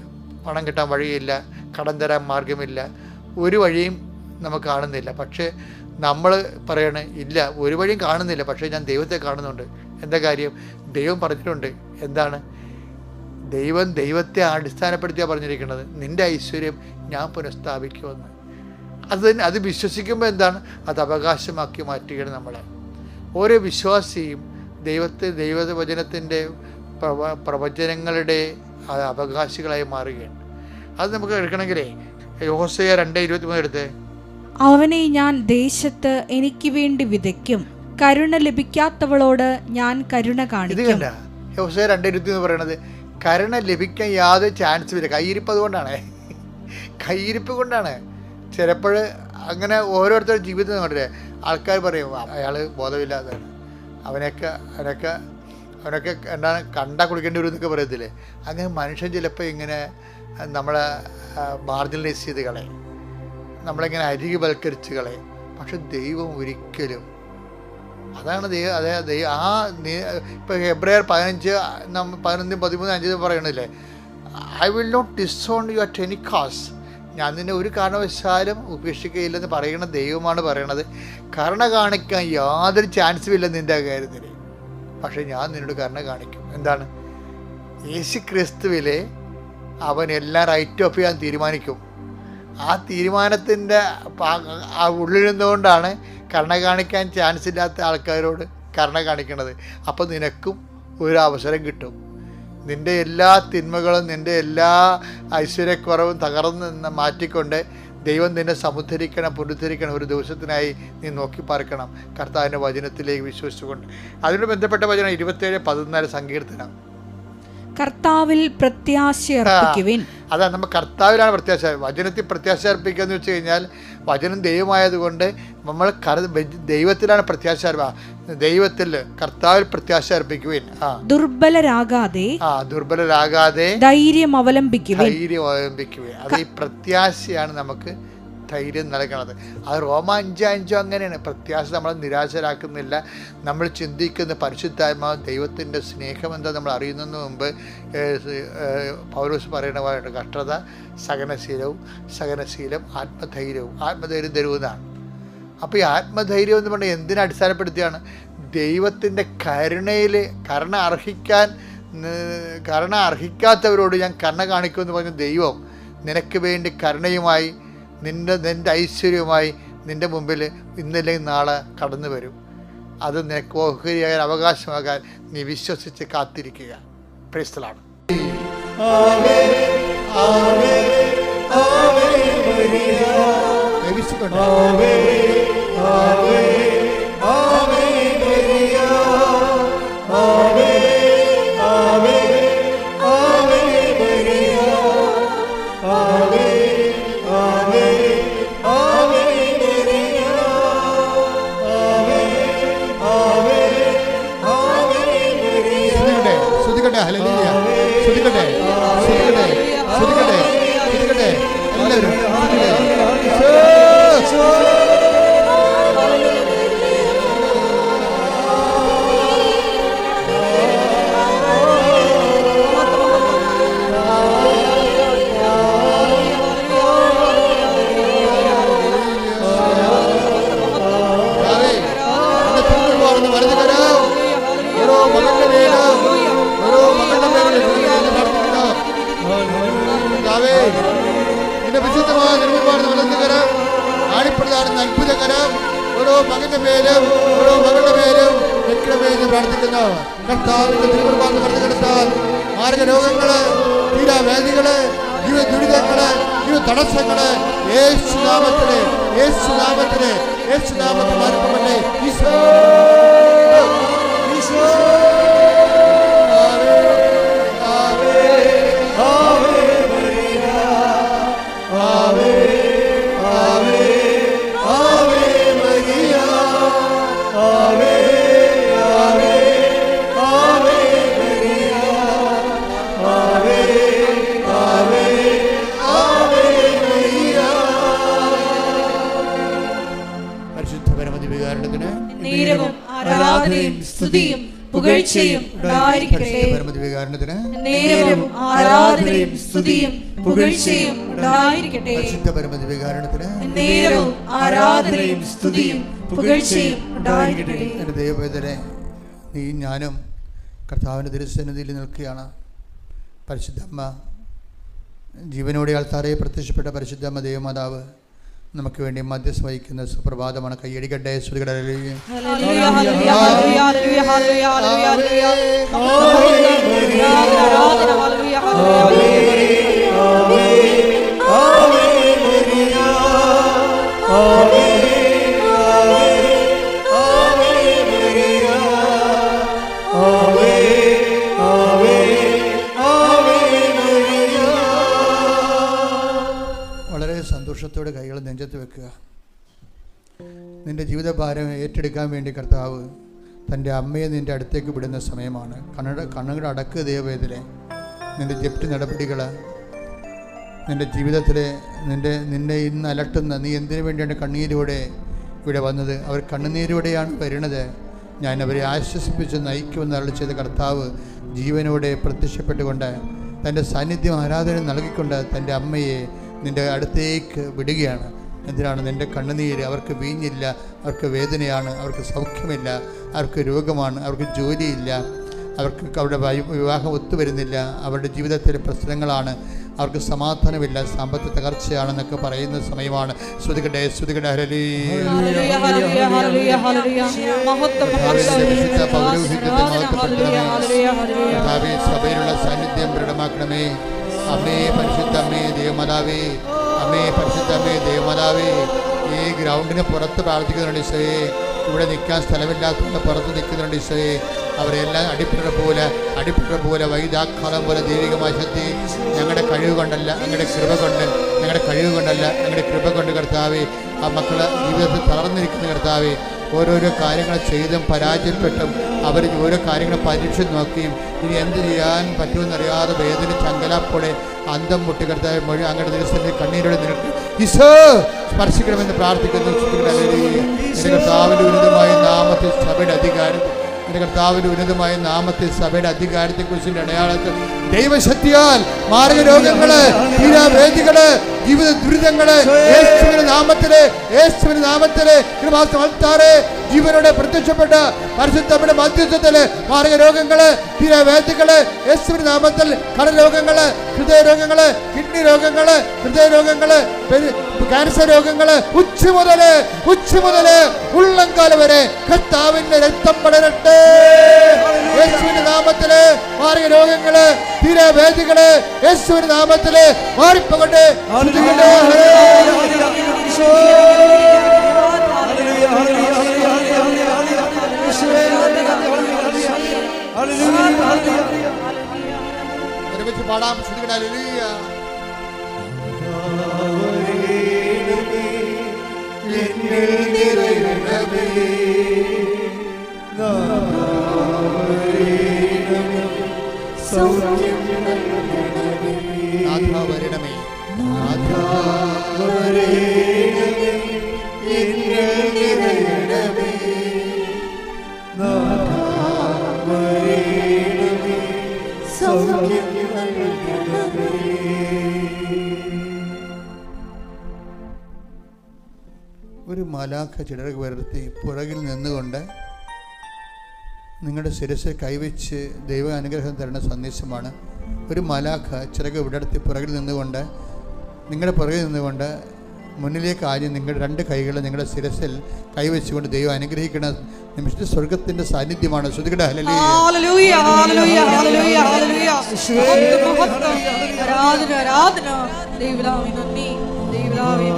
പണം കിട്ടാൻ വഴിയില്ല, കടം തരാൻ മാർഗമില്ല, ഒരു വഴിയും നമുക്ക് കാണുന്നില്ല. പക്ഷേ നമ്മൾ പറയണേ, ഇല്ല ഒരു വഴിയും കാണുന്നില്ല, പക്ഷേ ഞാൻ ദൈവത്തെ കാണുന്നുണ്ട്. എന്താ കാര്യം? ദൈവം പറഞ്ഞിട്ടുണ്ട്. എന്താണ്? ദൈവത്തെ അടിസ്ഥാനപ്പെടുത്തിയാണ് പറഞ്ഞിരിക്കുന്നത്, നിൻ്റെ ഐശ്വര്യം ഞാൻ പുനഃസ്ഥാപിക്കുമെന്ന്. അത് വിശ്വസിക്കുമ്പോൾ എന്താണ്? അത് അവകാശമാക്കി മാറ്റുകയാണ് നമ്മളെ. ഓരോ വിശ്വാസിയും ദൈവവചനത്തിൻ്റെ പ്രവചനങ്ങളുടെ അവകാശികളായി മാറുകയാണ്. അത് നമുക്ക് എടുക്കണമെങ്കിലേ യോഹോശയ്യ 2:23 എടുത്ത്, അവനെ ഞാൻ ദേശത്ത് എനിക്ക് വേണ്ടി വിതയ്ക്കും, കരുണ ലഭിക്കാത്തവളോട് ഞാൻ കരുണ കാണിക്കും. ഇത് കണ്ട യോഹോശയ്യ 2:23 പറയണത്, കരുണ ലഭിക്കാൻ യാതൊരു ചാൻസും ഇല്ല. കയ്യിരിപ്പ് അതുകൊണ്ടാണ്, കയ്യിരിപ്പ് കൊണ്ടാണ്. ചിലപ്പോൾ അങ്ങനെ ഓരോരുത്തരുടെ ജീവിതം കണ്ടില്ലേ, ആൾക്കാർ പറയും അയാൾ ബോധമില്ലാത്തതാണ്, അവനൊക്കെ എന്താണ് കണ്ടാൽ കുളിക്കേണ്ടി വരും എന്നൊക്കെ പറയത്തില്ലേ. അങ്ങനെ മനുഷ്യൻ ചിലപ്പോൾ ഇങ്ങനെ നമ്മളെ മാർജിനലൈസ് ചെയ്ത് കളയും, നമ്മളിങ്ങനെ അരികുവൽക്കരിച്ച് കളയും. പക്ഷെ ദൈവം ഒരിക്കലും, അതാണ് ഇപ്പോൾ ഹെബ്രായർ 15:13-15 പറയണില്ലേ, I will not disown you at any cost, ഞാൻ നിന്നെ ഒരു കാരണവശാലും ഉപേക്ഷിക്കുകയില്ലെന്ന് പറയുന്ന ദൈവമാണ് പറയണത്. കരുണ കാണിക്കാൻ യാതൊരു ചാൻസും ഇല്ല നിൻ്റെ കാര്യത്തിൽ, പക്ഷേ ഞാൻ നിന്നോട് കരുണ കാണിക്കും. എന്താണ്? യേശു ക്രിസ്തുവിലെ അവൻ എല്ലാം റൈറ്റ് ഓഫ് ചെയ്യാൻ തീരുമാനിക്കും. ആ തീരുമാനത്തിൻ്റെ ഉള്ളിൽ നിന്നുകൊണ്ടാണ് കരുണ കാണിക്കാൻ ചാൻസ് ഇല്ലാത്ത ആൾക്കാരോട് കരുണ കാണിക്കുന്നത്. അപ്പോൾ നിനക്കും ഒരു അവസരം കിട്ടും. നിൻ്റെ എല്ലാ തിന്മകളും നിൻ്റെ എല്ലാ ഐശ്വര്യക്കുറവും തകർന്ന് മാറ്റിക്കൊണ്ട് ദൈവം നിന്നെ പുനരുദ്ധരിക്കണം. ഒരു ദിവസത്തിനായി നീ നോക്കി പാർക്കണം കർത്താവിൻ്റെ വചനത്തിലേക്ക് വിശ്വസിച്ചുകൊണ്ട്. അതിനോട് ബന്ധപ്പെട്ട വചനം 27:14 സങ്കീർത്തനം. കർത്താവിൽ പ്രത്യാശ അർപ്പിക്കുവിൻ. അതാ നമ്മൾ കർത്താവിലാണ് പ്രത്യാശ. വചനത്തിൽ പ്രത്യാശ അർപ്പിക്കുക എന്ന് വെച്ച് കഴിഞ്ഞാൽ വചനം ദൈവമായതുകൊണ്ട് നമ്മൾ ദൈവത്തിലാണ് പ്രത്യാശ. ദൈവത്തിൽ കർത്താവിൽ പ്രത്യാശ അർപ്പിക്കുവിൻ. ദുർബലരാകാതെ ധൈര്യം അവലംബിക്കുവിൻ. അത് ഈ പ്രത്യാശയാണ് നമുക്ക് ധൈര്യം നൽകണത്. അത് റോമ 5:5 അങ്ങനെയാണ്. പ്രത്യാശ നമ്മളെ നിരാശരാക്കുന്നില്ല. നമ്മൾ ചിന്തിക്കുന്ന പരിശുദ്ധാത്മാവ് ദൈവത്തിൻ്റെ സ്നേഹം എന്താ നമ്മൾ അറിയുന്നതിന് മുമ്പ് പൗലോസ് പറയുന്ന പോലെ കഷ്ടത സഹനശീലം ആത്മധൈര്യം തരുന്നതാണ്. അപ്പോൾ ഈ ആത്മധൈര്യം എന്ന് പറഞ്ഞാൽ എന്തിനെ അടിസ്ഥാനപ്പെടുത്തിയാണ്? ദൈവത്തിൻ്റെ കരുണ അർഹിക്കാത്തവരോട് ഞാൻ കരുണ കാണിക്കുമെന്ന് പറഞ്ഞ ദൈവം നിനക്ക് വേണ്ടി കരുണയുമായി നിൻ്റെ ഐശ്വര്യവുമായി നിൻ്റെ മുമ്പിൽ ഇന്നില്ലെങ്കിൽ നാളെ കടന്നു വരും. അത് നിനക്ക് ഓഹരിയാകാൻ അവകാശമാകാൻ നീ വിശ്വസിച്ച് കാത്തിരിക്കുക. പ്രൈസ്തലാണ്. അത്ഭുതകരം ഓരോ മകന്റെ പേരും ഓരോ മകളുടെ പേരും വെക്കണമെന്ന് പ്രാർത്ഥിക്കുന്നു. കർത്താവിന്റെ തിരുകുർബാന കടത്താൽ മാർഗരോഗങ്ങള്, തീരാവേദികള്, ജീവ ദുരിതങ്ങള്, ജീവ തടസ്സങ്ങള് യേശുനാമത്തില് മാറ്റപ്പെട്ടെ. ഈശോ Ave ആരാധനയും സ്തുതിയും പുകഴ്ചയും ഉണ്ടായിരിക്കട്ടെ. പരമദിവ്യകാരുണ്യത്തിന് നേരവും ആരാധനയും സ്തുതിയും പുകഴ്ചയും ഉണ്ടായിരിക്കട്ടെ. പരിശുദ്ധ പരമദിവ്യകാരുണ്യത്തിന് നേരവും ആരാധനയും സ്തുതിയും പുകഴ്ചയും ഉണ്ടായിരിക്കട്ടെ. എൻ്റെ ദൈവവേദനെ, നീ ഞാനും കർത്താവിൻ്റെ തിരുസന്നിധിയിൽ നിൽക്കുകയാണ്. പരിശുദ്ധ അമ്മ, ജീവനോടെ ആൾത്താരെ പ്രത്യക്ഷപ്പെട്ട പരിശുദ്ധ അമ്മ ദൈവമാതാവ് നമുക്ക് വേണ്ടി മധ്യസ്ഥ വഹിക്കുന്ന സുപ്രഭാതമാണ്. കയ്യടിക്കട്ടെ. വളരെ സന്തോഷത്തോടെ കൈകൾ നെഞ്ചത്ത് വെക്കുക. നിന്റെ ജീവിതഭാരം ഏറ്റെടുക്കാൻ വേണ്ടി കർത്താവ് തൻ്റെ അമ്മയെ നിൻ്റെ അടുത്തേക്ക് വിടുന്ന സമയമാണ്. കണ്ണുകൾ അടക്കുക ദൈവവേദനെ. നിൻ്റെ ജപ്തി നടപടികൾ, നിൻ്റെ ജീവിതത്തിലെ നിന്നെ ഇന്ന് അലട്ടുന്ന, നീ എന്തിനു വേണ്ടിയാണ് കണ്ണീരോടെ ഇവിടെ വന്നത്? അവർ കണ്ണുനീരോടെയാണ് വരുന്നത്. ഞാൻ അവരെ ആശ്വസിപ്പിച്ച് നയിക്കുമെന്ന് അരുളി ചെയ്ത കർത്താവ് ജീവനോടെ പ്രത്യക്ഷപ്പെട്ടുകൊണ്ട് തൻ്റെ സാന്നിധ്യം ആരാധന നൽകിക്കൊണ്ട് തൻ്റെ അമ്മയെ നിൻ്റെ അടുത്തേക്ക് വിടുകയാണ്. എന്തിനാണ്? നിൻ്റെ കണ്ണുനീര്. അവർക്ക് വീഞ്ഞില്ല, അവർക്ക് വേദനയാണ്, അവർക്ക് സൗഖ്യമില്ല, അവർക്ക് രോഗമാണ്, അവർക്ക് ജോലിയില്ല, അവർക്ക് അവരുടെ വിവാഹം ഒത്തുവരുന്നില്ല, അവരുടെ ജീവിതത്തിലെ പ്രശ്നങ്ങളാണ്, അവർക്ക് സമാധാനമില്ല, സാമ്പത്തിക തകർച്ചയാണെന്നൊക്കെ പറയുന്ന സമയമാണ്. ശ്രുതികട്ടെ, ശ്രുതികട്ടെ. സഭയിലുള്ള സാന്നിധ്യം ദൃഢമാക്കണമേ. അമ്മേ, പരിശുദ്ധ അമ്മേ ദൈവമാതാവേ, അമ്മേ, പരിശുദ്ധ അമ്മേ ദൈവമാതാവേ, ഈ ഗ്രൗണ്ടിന് പുറത്ത് പ്രാർത്ഥിക്കുന്നുണ്ട് ഈശോയെ. ഇവിടെ നിൽക്കാൻ സ്ഥലമില്ലാത്തതുകൊണ്ട് പുറത്ത് നിൽക്കുന്നുണ്ട് ഈശോയെ. അവരെല്ലാം അടിപ്പിട പോലെ വൈദാക്കാലം പോലെ ദൈവികമായ ശക്തി ഞങ്ങളുടെ കഴിവ് കൊണ്ടല്ല, ഞങ്ങളുടെ കൃപ കൊണ്ട്, ഞങ്ങളുടെ കഴിവ് കൊണ്ടല്ല, ഞങ്ങളുടെ കൃപ കൊണ്ട് കർത്താവേ, ആ മക്കളെ ജീവിതത്തിൽ തളർന്നിരിക്കുന്ന കർത്താവേ, ഓരോരോ കാര്യങ്ങൾ ചെയ്തും പരാജയപ്പെട്ടും അവർ ഓരോ കാര്യങ്ങൾ പരീക്ഷിച്ച് നോക്കിയും ഇനി എന്ത് ചെയ്യാൻ പറ്റുമെന്നറിയാതെ വേദന ചങ്കലാപ്പോടെ അന്തം മുട്ടി കർത്താവെ മൊഴി അങ്ങയുടെ ദിവസത്തിൽ കണ്ണീരോടെ നിൽക്കും. ഈശോ സ്പർശിക്കണമെന്ന് പ്രാർത്ഥിക്കുന്നു. എൻ്റെ കർത്താവിൻ്റെ ഉന്നതമായ നാമത്തിൽ സഭയുടെ അധികാരം, എൻ്റെ കർത്താവിൻ്റെ ഉന്നതമായ നാമത്തിൽ സഭയുടെ അധികാരത്തെക്കുറിച്ചുള്ള അടയാളത്തിൽ ദൈവശക്തിയാൽ മാരക രോഗങ്ങള്, തീരാവേദികള്, ജീവിത ദുരിതങ്ങള് യേശുവിന്റെ നാമത്തില് കൃപാസ്ഥാനത്താറെ ജീവനോടെ പ്രത്യക്ഷപ്പെട്ട പരിശുദ്ധയുടെ മധ്യസ്ഥത്തില് മാരക രോഗങ്ങള്, തീരാവേദികള് യേശുവിന്റെ നാമത്തിൽ, കടരോഗങ്ങള്, ഹൃദയരോഗങ്ങള്, കിഡ്നി രോഗങ്ങള്, ഹൃദയരോഗങ്ങള്, ക്യാൻസർ രോഗങ്ങള്, ഉച്ച മുതല് ഉള്ളംകാല വരെ കർത്താവിന്റെ രക്തം പടരട്ടെ. യേശുവിന്റെ നാമത്തില് മാരക രോഗങ്ങള്, തീരാവേദികള് യേശുവിന്റെ നാമത്തില് മാറിപ്പോകട്ടെ. ഒരുമിച്ച് പാടാം. ഹല്ലേലൂയ. വരണമേ, ഒരു മലാഖ ചിറക് ഉയർത്തി പുറകിൽ നിന്നുകൊണ്ട് നിങ്ങളുടെ ശിരസിൽ കൈവച്ച് ദൈവ അനുഗ്രഹം തരുന്ന സന്ദേശമാണ്. ഒരു മലാഖ ചിറക് വിടർത്തി പുറകിൽ നിന്നുകൊണ്ട്, നിങ്ങളുടെ പുറകിൽ നിന്നുകൊണ്ട് മുന്നിലേക്ക് ആദ്യം നിങ്ങളുടെ രണ്ട് കൈകൾ നിങ്ങളുടെ ശിരസിൽ കൈവച്ചുകൊണ്ട് ദൈവം അനുഗ്രഹിക്കുന്ന നിമിഷത്തിൽ സ്വർഗത്തിന്റെ സാന്നിധ്യമാണ്. ശ്രുതികട ഹല്ലേലൂയ, ഹല്ലേലൂയ, ഹല്ലേലൂയ, ഹല്ലേലൂയ. ആരാധന, ആരാധന. ദൈവനാമം നന്ദി, ദൈവനാമം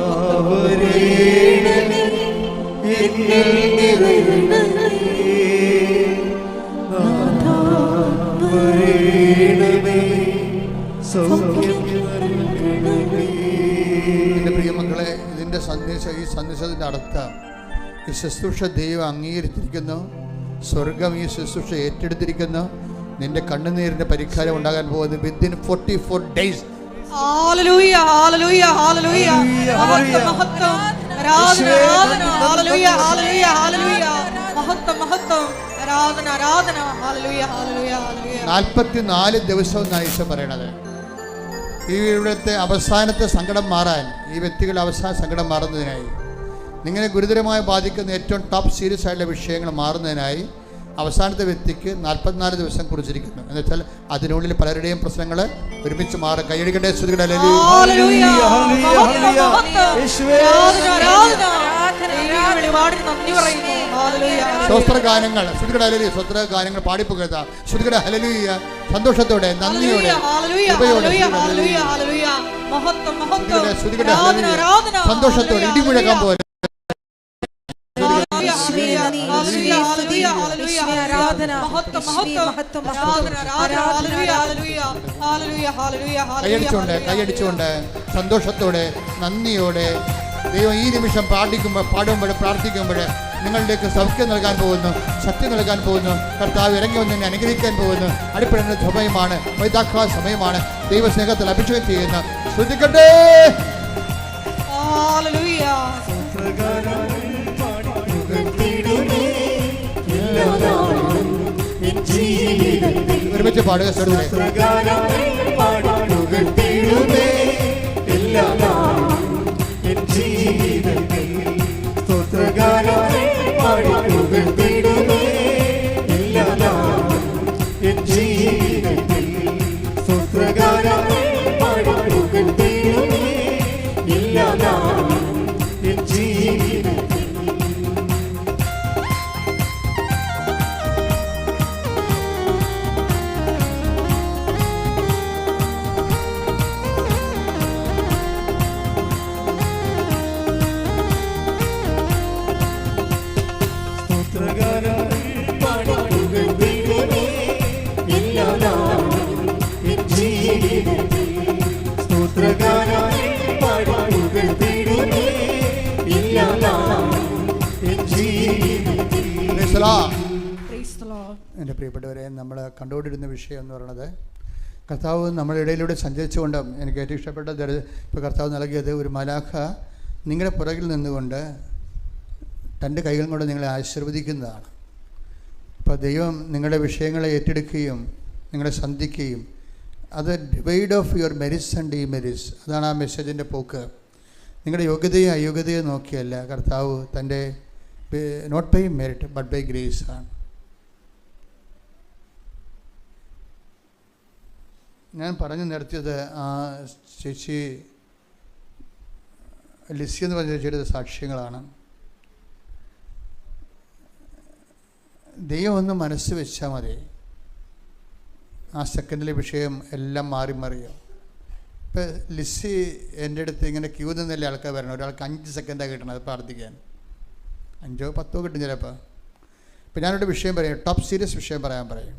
എൻ്റെ പ്രിയമക്കളെ, ഇതിൻ്റെ സന്ദേശം, ഈ സന്ദേശത്തിൻ്റെ അർത്ഥം, ഈ ശുശ്രൂഷ ദൈവം അംഗീകരിച്ചിരിക്കുന്നു. സ്വർഗം ഈ ശുശ്രൂഷ ഏറ്റെടുത്തിരിക്കുന്നു. നിന്റെ കണ്ണുനീരിന്റെ പരിഹാരം ഉണ്ടാകാൻ പോകുന്നത് within 44 days. Hallelujah, hallelujah, hallelujah. മഹത്വം, മഹത്വം. ആരാധന, ആരാധന. Hallelujah, hallelujah, hallelujah. മഹത്വം, മഹത്വം. ആരാധന ആരാധന. Hallelujah hallelujah hallelujah. 44 ദിവസവും എന്നാണ് ഈശോ പറയണത്. ഈ ഇവിടുത്തെ അവസാനത്തെ സങ്കടം മാറാൻ, ഈ വ്യക്തികളുടെ അവസാന സങ്കടം മാറുന്നതിനായി, നിങ്ങളെ ഗുരുതരമായി ബാധിക്കുന്ന ഏറ്റവും ടോപ്പ് സീരിയസ് ആയിട്ടുള്ള വിഷയങ്ങൾ മാറുന്നതിനായി അവസാനത്തെ വ്യക്തിക്ക് 44 ദിവസം കുറിച്ചിരിക്കുന്നു. എന്ന് വെച്ചാൽ അതിനുള്ളിൽ പലരുടെയും പ്രശ്നങ്ങൾ ഒരുമിച്ച് മാറും. കൈയടിക്കട്ടെ, സ്തുതിക്കട്ടെ. ഹല്ലേലൂയ ഹല്ലേലൂയ യേശുവേ ആരാധന ആരാധന. വെളിപാടിന് നന്ദി പറയുന്നു. ഹല്ലേലൂയ. സ്വസ്ത്രഗാനങ്ങൾ, സ്തുതിക്കട്ടെ ഹല്ലേലൂയ. സ്വസ്ത്രഗാനങ്ങൾ പാടിപ്പുകഴ്ത്ത, സ്തുതിക്കട്ടെ ഹല്ലേലൂയ. സന്തോഷത്തോടെ, നന്ദിയോടെ, സന്തോഷത്തോടെ ഇടിമുഴക്കാൻ പോലെ കൈയടിച്ചുകൊണ്ട് സന്തോഷത്തോടെ നന്ദിയോടെ ദൈവം ഈ നിമിഷം പാടുമ്പോൾ പ്രാർത്ഥിക്കുമ്പോൾ നിങ്ങളിലേക്ക് സൗഖ്യം നൽകാൻ പോകുന്നു, ശക്തി നൽകാൻ പോകുന്നു. കർത്താവ് ഇറങ്ങി വന്ന് എന്നെ അനുഗ്രഹിക്കാൻ പോകുന്നു. അടിപ്പെടേണ്ട സമയമാണ്, വൈതാക്കാ സമയമാണ്. ദൈവസ്നേഹത്തിൽ അഭിഷേകം ചെയ്യുന്ന ശ്രദ്ധിക്കട്ടെ. ഒരുമിച്ച് പാടുക. എൻ്റെ പ്രിയപ്പെട്ടവരെ, നമ്മൾ കണ്ടുകൊണ്ടിരുന്ന വിഷയം എന്ന് പറയുന്നത്, കർത്താവ് നമ്മുടെ ഇടയിലൂടെ സഞ്ചരിച്ചുകൊണ്ട് എനിക്ക് ഏറ്റവും ഇഷ്ടപ്പെട്ട ഇപ്പോൾ കർത്താവ് നൽകിയത് ഒരു മലാഖ നിങ്ങളുടെ പുറകിൽ നിന്നുകൊണ്ട് തൻ്റെ കൈകൾ കൊണ്ട് നിങ്ങളെ ആശീർവദിക്കുന്നതാണ്. അപ്പോൾ ദൈവം നിങ്ങളുടെ വിഷയങ്ങളെ ഏറ്റെടുക്കുകയും നിങ്ങളെ സന്ധിക്കുകയും, അത് divide of your merits and ഡീമെരിറ്റ്സ്, അതാണ് ആ മെസ്സേജിൻ്റെ പോക്ക്. നിങ്ങളുടെ യോഗ്യതയും അയോഗ്യതയും നോക്കിയല്ല കർത്താവ് തൻ്റെ not by merit but by grace ആണ്. ഞാൻ പറഞ്ഞു നിർത്തിയത് ആ ചേച്ചി ലിസി എന്ന് പറഞ്ഞ ചേച്ചിയുടെ സാക്ഷ്യങ്ങളാണ്. ദൈവം ഒന്ന് മനസ്സ് വെച്ചാൽ മതി, ആ സെക്കൻഡിലെ വിഷയം എല്ലാം മാറി മറിയും. ഇപ്പം ലിസി എൻ്റെ അടുത്ത് ഇങ്ങനെ ക്യൂ നിന്നല്ലേ ആൾക്കാർ വരണം. ഒരാൾക്ക് 5 സെക്കൻഡാണ് കിട്ടണത് പ്രാർത്ഥിക്കാൻ, 5 10 കിട്ടും ചിലപ്പോൾ. ഇപ്പം ഞാനൊരു വിഷയം പറയും, ടോപ്പ് സീരിയസ് വിഷയം പറയാൻ പറയും.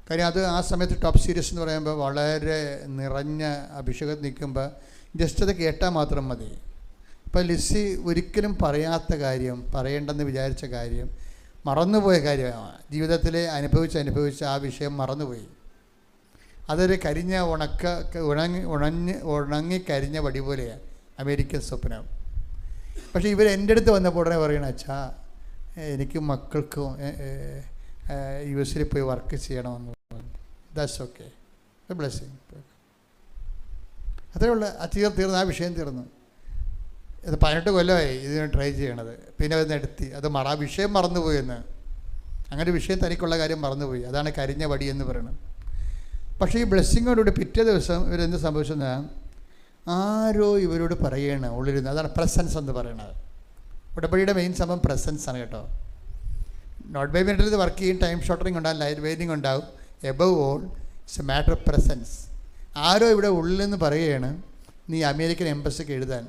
കാര്യം അത് ആ സമയത്ത് ടോപ്പ് സീരിയസ് എന്ന് പറയുമ്പോൾ വളരെ നിറഞ്ഞ അഭിഷേകം നിൽക്കുമ്പോൾ ജസ്റ്റ് അത് കേട്ടാൽ മാത്രം മതി. ഇപ്പം ലിസി ഒരിക്കലും പറയാത്ത കാര്യം, പറയേണ്ടെന്ന് വിചാരിച്ച കാര്യം, മറന്നുപോയ കാര്യമാണ്. ജീവിതത്തിൽ അനുഭവിച്ച് ആ വിഷയം മറന്നുപോയി. അതൊരു കരിഞ്ഞ ഉണങ്ങിക്കരിഞ്ഞ വടി പോലെയാണ് അമേരിക്കൻ സ്വപ്നം. പക്ഷേ ഇവർ എൻ്റെ അടുത്ത് വന്നപ്പോൾ ഉടനെ പറയണ, അച്ഛാ എനിക്ക് മക്കൾക്കും US പോയി വർക്ക് ചെയ്യണമെന്ന്. That's okay, blessing. അത്രേ ഉള്ളൂ. തീർന്നു, ആ വിഷയം തീർന്നു. ഇത് 18 കൊല്ലമായി ഇതിന് ട്രൈ ചെയ്യണത്. പിന്നെ അത് നടത്തി, അത് ആ വിഷയം മറന്നുപോയെന്ന്. അങ്ങനെ വിഷയം തനിക്കുള്ള കാര്യം മറന്നുപോയി. അതാണ് കരിഞ്ഞ വടി എന്ന് പറയുന്നത്. പക്ഷേ ഈ ബ്ലെസ്സിങ്ങോടുകൂടി പിറ്റേ ദിവസം ഇവരെന്ത് സംഭവിച്ചെന്നാൽ, ആരോ ഇവരോട് പറയണം ഉള്ളിരുന്ന്. അതാണ് പ്രസൻസ് എന്ന് പറയുന്നത്. ഉടമ്പടിയുടെ മെയിൻ സംഭവം പ്രസൻസ് ആണ് കേട്ടോ. നോട്ട് ബൈ മിനിറ്റിൽ വർക്ക് ചെയ്യും, ടൈം ഷോർട്ടറിങ് ഉണ്ടാകും, ലൈറ്റ് വെയിറ്റിംഗ് ഉണ്ടാകും. Above all it's a matter of presence. ആരോ ഇവിടെ ഉള്ളിൽ നിന്ന് പറയുകയാണ്, നീ അമേരിക്കൻ എംബസിക്ക് എഴുതാൻ.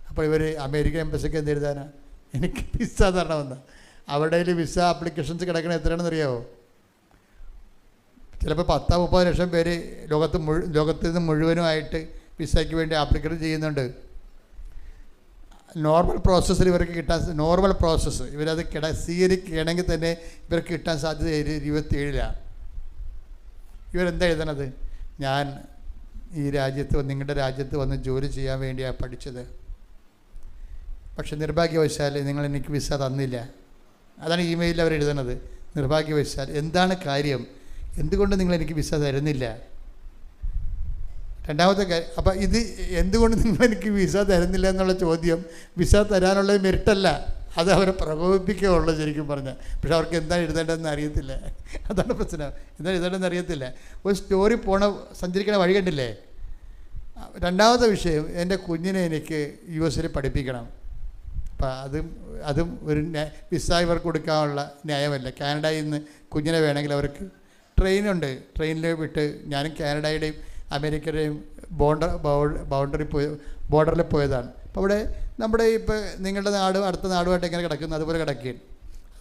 അപ്പോൾ ഇവർ അമേരിക്കൻ എംബസിക്ക് എന്ത് എഴുതാനാണ്? എനിക്ക് വിസ തരണമെന്ന്. അവിടെ വിസ ആപ്ലിക്കേഷൻസ് കിടക്കണ എത്രയാണെന്ന് അറിയാമോ? ചിലപ്പോൾ 10-30 ലക്ഷം പേര് ലോകത്ത് നിന്ന് മുഴുവനുമായിട്ട് വിസയ്ക്ക് വേണ്ടി ആപ്ലിക്കേഷൻ ചെയ്യുന്നുണ്ട്. നോർമൽ പ്രോസസ്സിൽ ഇവർക്ക് കിട്ടാൻ, നോർമൽ പ്രോസസ്സ് ഇവരത് സ്വീകരിക്കുകയാണെങ്കിൽ തന്നെ ഇവർക്ക് കിട്ടാൻ സാധ്യത 27-ലാണ്. ഇവരെന്താ എഴുതണത്? ഞാൻ ഈ രാജ്യത്ത്, നിങ്ങളുടെ രാജ്യത്ത് വന്ന് ജോലി ചെയ്യാൻ വേണ്ടിയാണ് പഠിച്ചത്, പക്ഷെ നിർഭാഗ്യവശാൽ നിങ്ങൾ എനിക്ക് വിസ തന്നില്ല. അതാണ് ഇമെയിലിൽ അവർ എഴുതുന്നത്. നിർഭാഗ്യവശാൽ എന്താണ് കാര്യം, എന്തുകൊണ്ട് നിങ്ങൾ എനിക്ക് വിസ തരുന്നില്ല? രണ്ടാമത്തെ കാര്യം, അപ്പം ഇത് എന്തുകൊണ്ട് നിങ്ങൾ എനിക്ക് വിസ തരുന്നില്ല എന്നുള്ള ചോദ്യം വിസ തരാനുള്ള മെറിറ്റല്ല, അത് അവരെ പ്രകോപിപ്പിക്കുകയുള്ളൂ ശരിക്കും പറഞ്ഞാൽ. പക്ഷെ അവർക്ക് എന്താണ് എഴുതേണ്ടതെന്ന് അറിയത്തില്ല. അതാണ് പ്രശ്നം, എന്താണ് എഴുതേണ്ടതെന്ന് അറിയത്തില്ല. ഒരു സ്റ്റോറി സഞ്ചരിക്കണ വഴി കണ്ടില്ലേ. രണ്ടാമത്തെ വിഷയം, എൻ്റെ കുഞ്ഞിനെ എനിക്ക് US പഠിപ്പിക്കണം. അപ്പം അതും ഒരു വിസ ഇവർക്ക് കൊടുക്കാനുള്ള ന്യായമല്ല. കാനഡയിൽ നിന്ന് കുഞ്ഞിനെ വേണമെങ്കിൽ അവർക്ക് ട്രെയിനുണ്ട്, ട്രെയിനിൽ വിട്ട് ഞാനും കാനഡയുടെയും അമേരിക്കയുടെയും ബോർഡറിൽ പോയതാണ്. അപ്പോൾ അവിടെ നമ്മുടെ ഇപ്പോൾ നിങ്ങളുടെ നാടും അടുത്ത നാടുമായിട്ട് എങ്ങനെ കിടക്കുന്നു അതുപോലെ കിടക്കുകയാണ്.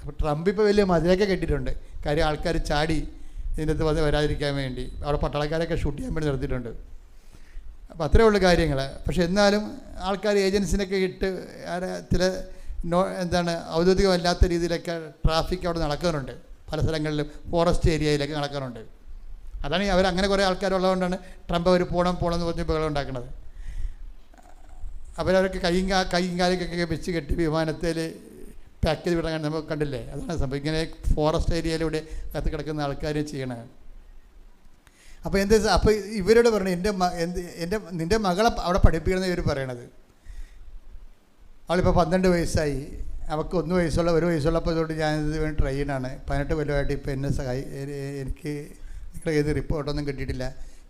അപ്പോൾ ട്രംപ് ഇപ്പോൾ വലിയ മതിലൊക്കെ കെട്ടിയിട്ടുണ്ട്. കാര്യം ആൾക്കാർ ചാടി ഇതിനകത്ത് വരാതിരിക്കാൻ വേണ്ടി അവിടെ പട്ടാളക്കാരൊക്കെ ഷൂട്ട് ചെയ്യാൻ വേണ്ടി നിർത്തിയിട്ടുണ്ട്. അപ്പോൾ അത്രയേ ഉള്ളൂ കാര്യങ്ങൾ. പക്ഷെ എന്നാലും ആൾക്കാർ ഏജൻസിനൊക്കെ ഇട്ട് ചില ഔദ്യോഗികമല്ലാത്ത രീതിയിലൊക്കെ ട്രാഫിക് അവിടെ നടക്കുന്നുണ്ട്. പല സ്ഥലങ്ങളിലും ഫോറസ്റ്റ് ഏരിയയിലൊക്കെ നടക്കുന്നുണ്ട്. അതാണ് അവരങ്ങനെ കുറേ ആൾക്കാരുള്ളതുകൊണ്ടാണ് ട്രംപ് അവർ പോകണം എന്ന് പറഞ്ഞ് ബഹളം ഉണ്ടാക്കുന്നത്. അവരവർക്ക് കൈയും കാലിക്കൊക്കെ വെച്ച് കെട്ടി വിമാനത്തിൽ പാക്ക് ചെയ്ത് വിടാൻ നമുക്ക് കണ്ടില്ലേ. അതാണ് സംഭവം. ഇങ്ങനെ ഫോറസ്റ്റ് ഏരിയയിലൂടെ അകത്ത് കിടക്കുന്ന ആൾക്കാർ ചെയ്യണത്. അപ്പോൾ അപ്പോൾ ഇവരോട് പറഞ്ഞു നിൻ്റെ മകളെ അവിടെ പഠിപ്പിക്കണമെന്ന് ഇവർ പറയണത്. അവളിപ്പോൾ 12 വയസ്സായി, അവൾക്ക് 1 വയസ്സുള്ളപ്പോൾ തൊട്ട് ഞാനിത് വേണ്ടി ട്രെയിനാണ്. 18 കൊല്ലമായിട്ട് ഇപ്പോൾ എന്നെ എനിക്ക് നിങ്ങളുടെ ഏത് റിപ്പോർട്ടൊന്നും കിട്ടിയിട്ടില്ല.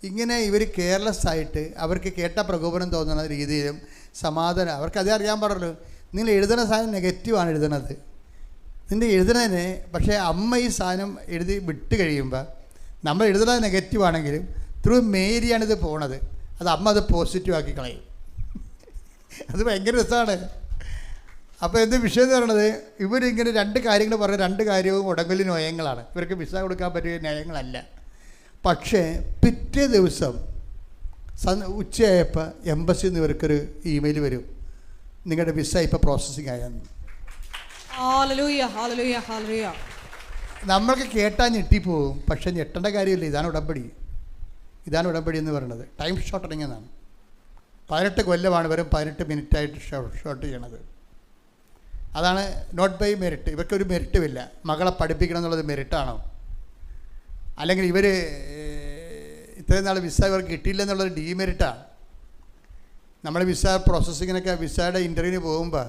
ഇങ്ങനെ ഇവർ കെയർലെസ് ആയിട്ട് അവർക്ക് കേട്ട പ്രകോപനം തോന്നുന്ന രീതിയിലും സമാധാനം അവർക്കതേ അറിയാൻ പാടുള്ളൂ. നിങ്ങൾ എഴുതുന്ന സാധനം നെഗറ്റീവാണ് എഴുതുന്നത്, നിൻ്റെ എഴുതുന്നതിന്. പക്ഷേ അമ്മ ഈ സാധനം എഴുതി വിട്ട് കഴിയുമ്പോൾ നമ്മൾ എഴുതുന്നത് നെഗറ്റീവാണെങ്കിലും ത്രൂ മേരിയാണിത് പോണത്. അത് അമ്മ അത് പോസിറ്റീവ് ആക്കി കളയും. അത് ഭയങ്കര രസമാണ്. അപ്പോൾ എന്ത് വിഷയം എന്ന് പറയുന്നത്, ഇവരിങ്ങനെ 2 കാര്യങ്ങൾ പറഞ്ഞ 2 കാര്യവും ഉടങ്കലി നയങ്ങളാണ്. ഇവർക്ക് വിസ കൊടുക്കാൻ പറ്റിയ നയങ്ങളല്ല. പക്ഷേ പിറ്റേ ദിവസം ഉച്ചയായപ്പോൾ എംബസിയിൽ നിന്ന് ഇവർക്കൊരു ഇമെയിൽ വരും, നിങ്ങളുടെ വിസ ഇപ്പോൾ പ്രോസസ്സിങ് ആയെന്ന്. നമ്മൾക്ക് കേട്ടാൽ ഞെട്ടിപ്പോവും. പക്ഷേ ഞെട്ടേണ്ട കാര്യമില്ല. ഇതാണ് ഉടമ്പടി എന്ന് പറയുന്നത്. ടൈം ഷോർട്ടനിങ് എന്നാണ്. 18 കൊല്ലമാണ് വെറും 18 മിനിറ്റായിട്ട് ഷോർട്ട് ചെയ്യണത്. അതാണ് നോട്ട് ബൈ മെറിറ്റ്. ഇവർക്കൊരു മെറിറ്റുമില്ല. മകളെ പഠിപ്പിക്കണം എന്നുള്ളത് മെറിറ്റാണോ? അല്ലെങ്കിൽ ഇവർ ഇത്രയും നാൾ വിസ ഇവർക്ക് കിട്ടിയില്ല എന്നുള്ളത് ഡീമെറിറ്റാണ്. നമ്മൾ വിസ പ്രോസസ്സിങ്ങിനൊക്കെ വിസയുടെ ഇൻ്റർവ്യൂവിന് പോകുമ്പോൾ